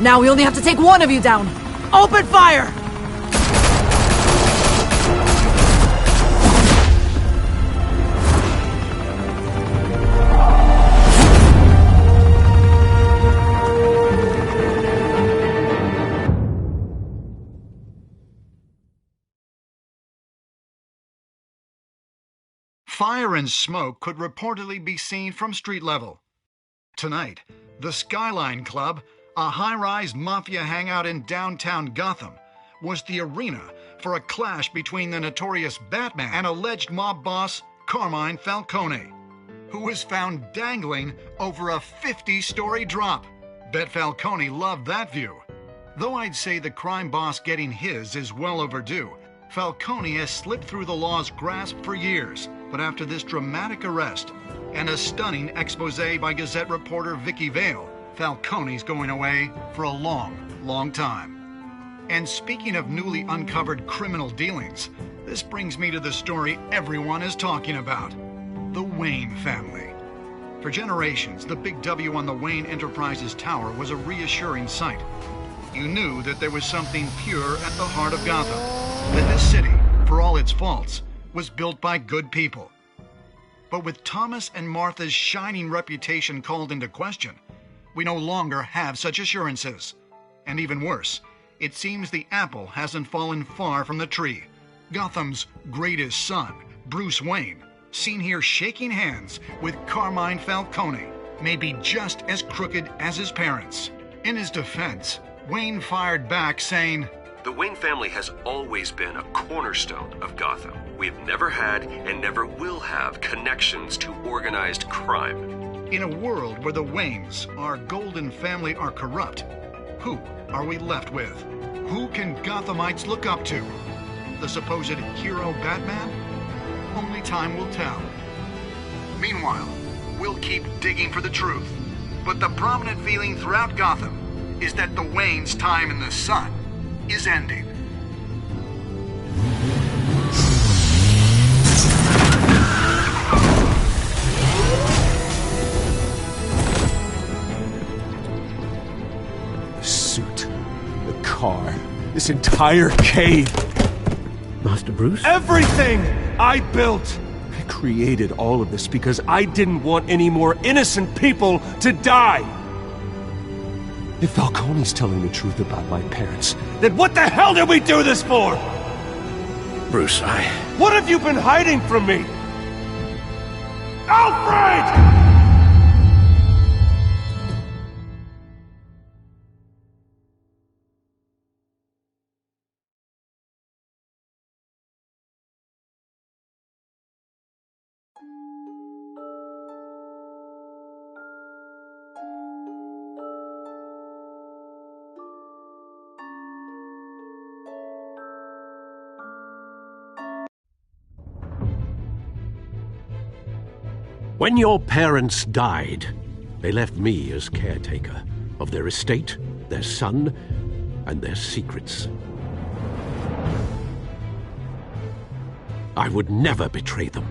Speaker 19: Now we only have to take one of you down. Open fire!
Speaker 14: Fire and smoke could reportedly be seen from street level. Tonight, the Skyline Club, a high-rise mafia hangout in downtown Gotham, was the arena for a clash between the notorious Batman and alleged mob boss Carmine Falcone, who was found dangling over a 50-story drop. Bet Falcone loved that view. Though I'd say the crime boss getting his is well overdue, Falcone has slipped through the law's grasp for years. But after this dramatic arrest and a stunning expose by Gazette reporter Vicky Vale, Falcone's going away for a long, long time. And speaking of newly uncovered criminal dealings, this brings me to the story everyone is talking about: the Wayne family. For generations, the big W on the Wayne Enterprises Tower was a reassuring sight. You knew that there was something pure at the heart of Gotham, that this city, for all its faults, was built by good people. But with Thomas and Martha's shining reputation called into question, we no longer have such assurances. And even worse, it seems the apple hasn't fallen far from the tree. Gotham's greatest son, Bruce Wayne, seen here shaking hands with Carmine Falcone, may be just as crooked as his parents. In his defense, Wayne fired back saying,
Speaker 8: "The Wayne family has always been a cornerstone of Gotham. We've never had and never will have connections to organized crime."
Speaker 14: In a world where the Waynes, our golden family, are corrupt, who are we left with? Who can Gothamites look up to? The supposed hero Batman? Only time will tell. Meanwhile, we'll keep digging for the truth. But the prominent feeling throughout Gotham is that the Waynes' time in the sun is ending.
Speaker 8: The suit, the car, this entire cave.
Speaker 6: Master Bruce?
Speaker 8: Everything I built! I created all of this because I didn't want any more innocent people to die! If Falcone's telling the truth about my parents, then what the hell did we do this for?
Speaker 6: Bruce,
Speaker 8: What have you been hiding from me? Alfred!
Speaker 6: When your parents died, they left me as caretaker of their estate, their son, and their secrets. I would never betray them.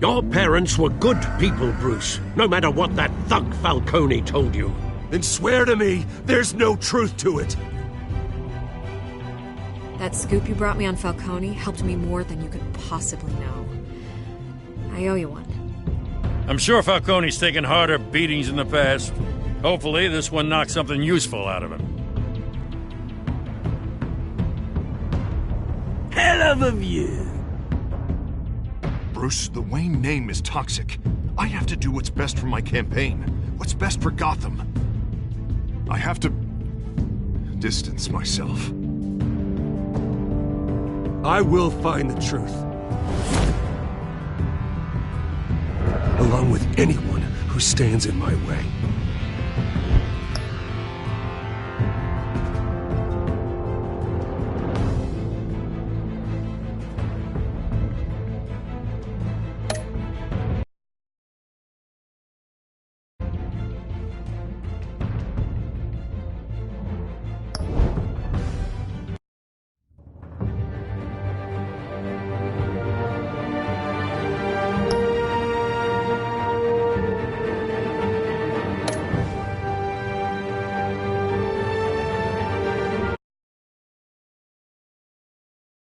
Speaker 6: Your parents were good people, Bruce, no matter what that thug Falcone told you.
Speaker 8: Then swear to me there's no truth to it.
Speaker 18: That scoop you brought me on Falcone helped me more than you could possibly know. I owe you one.
Speaker 3: I'm sure Falcone's taken harder beatings in the past. Hopefully this one knocks something useful out of him.
Speaker 4: Hell of a view.
Speaker 2: Bruce, the Wayne name is toxic. I have to do what's best for my campaign. What's best for Gotham. I have to distance myself.
Speaker 8: I will find the truth. Along with anyone who stands in my way.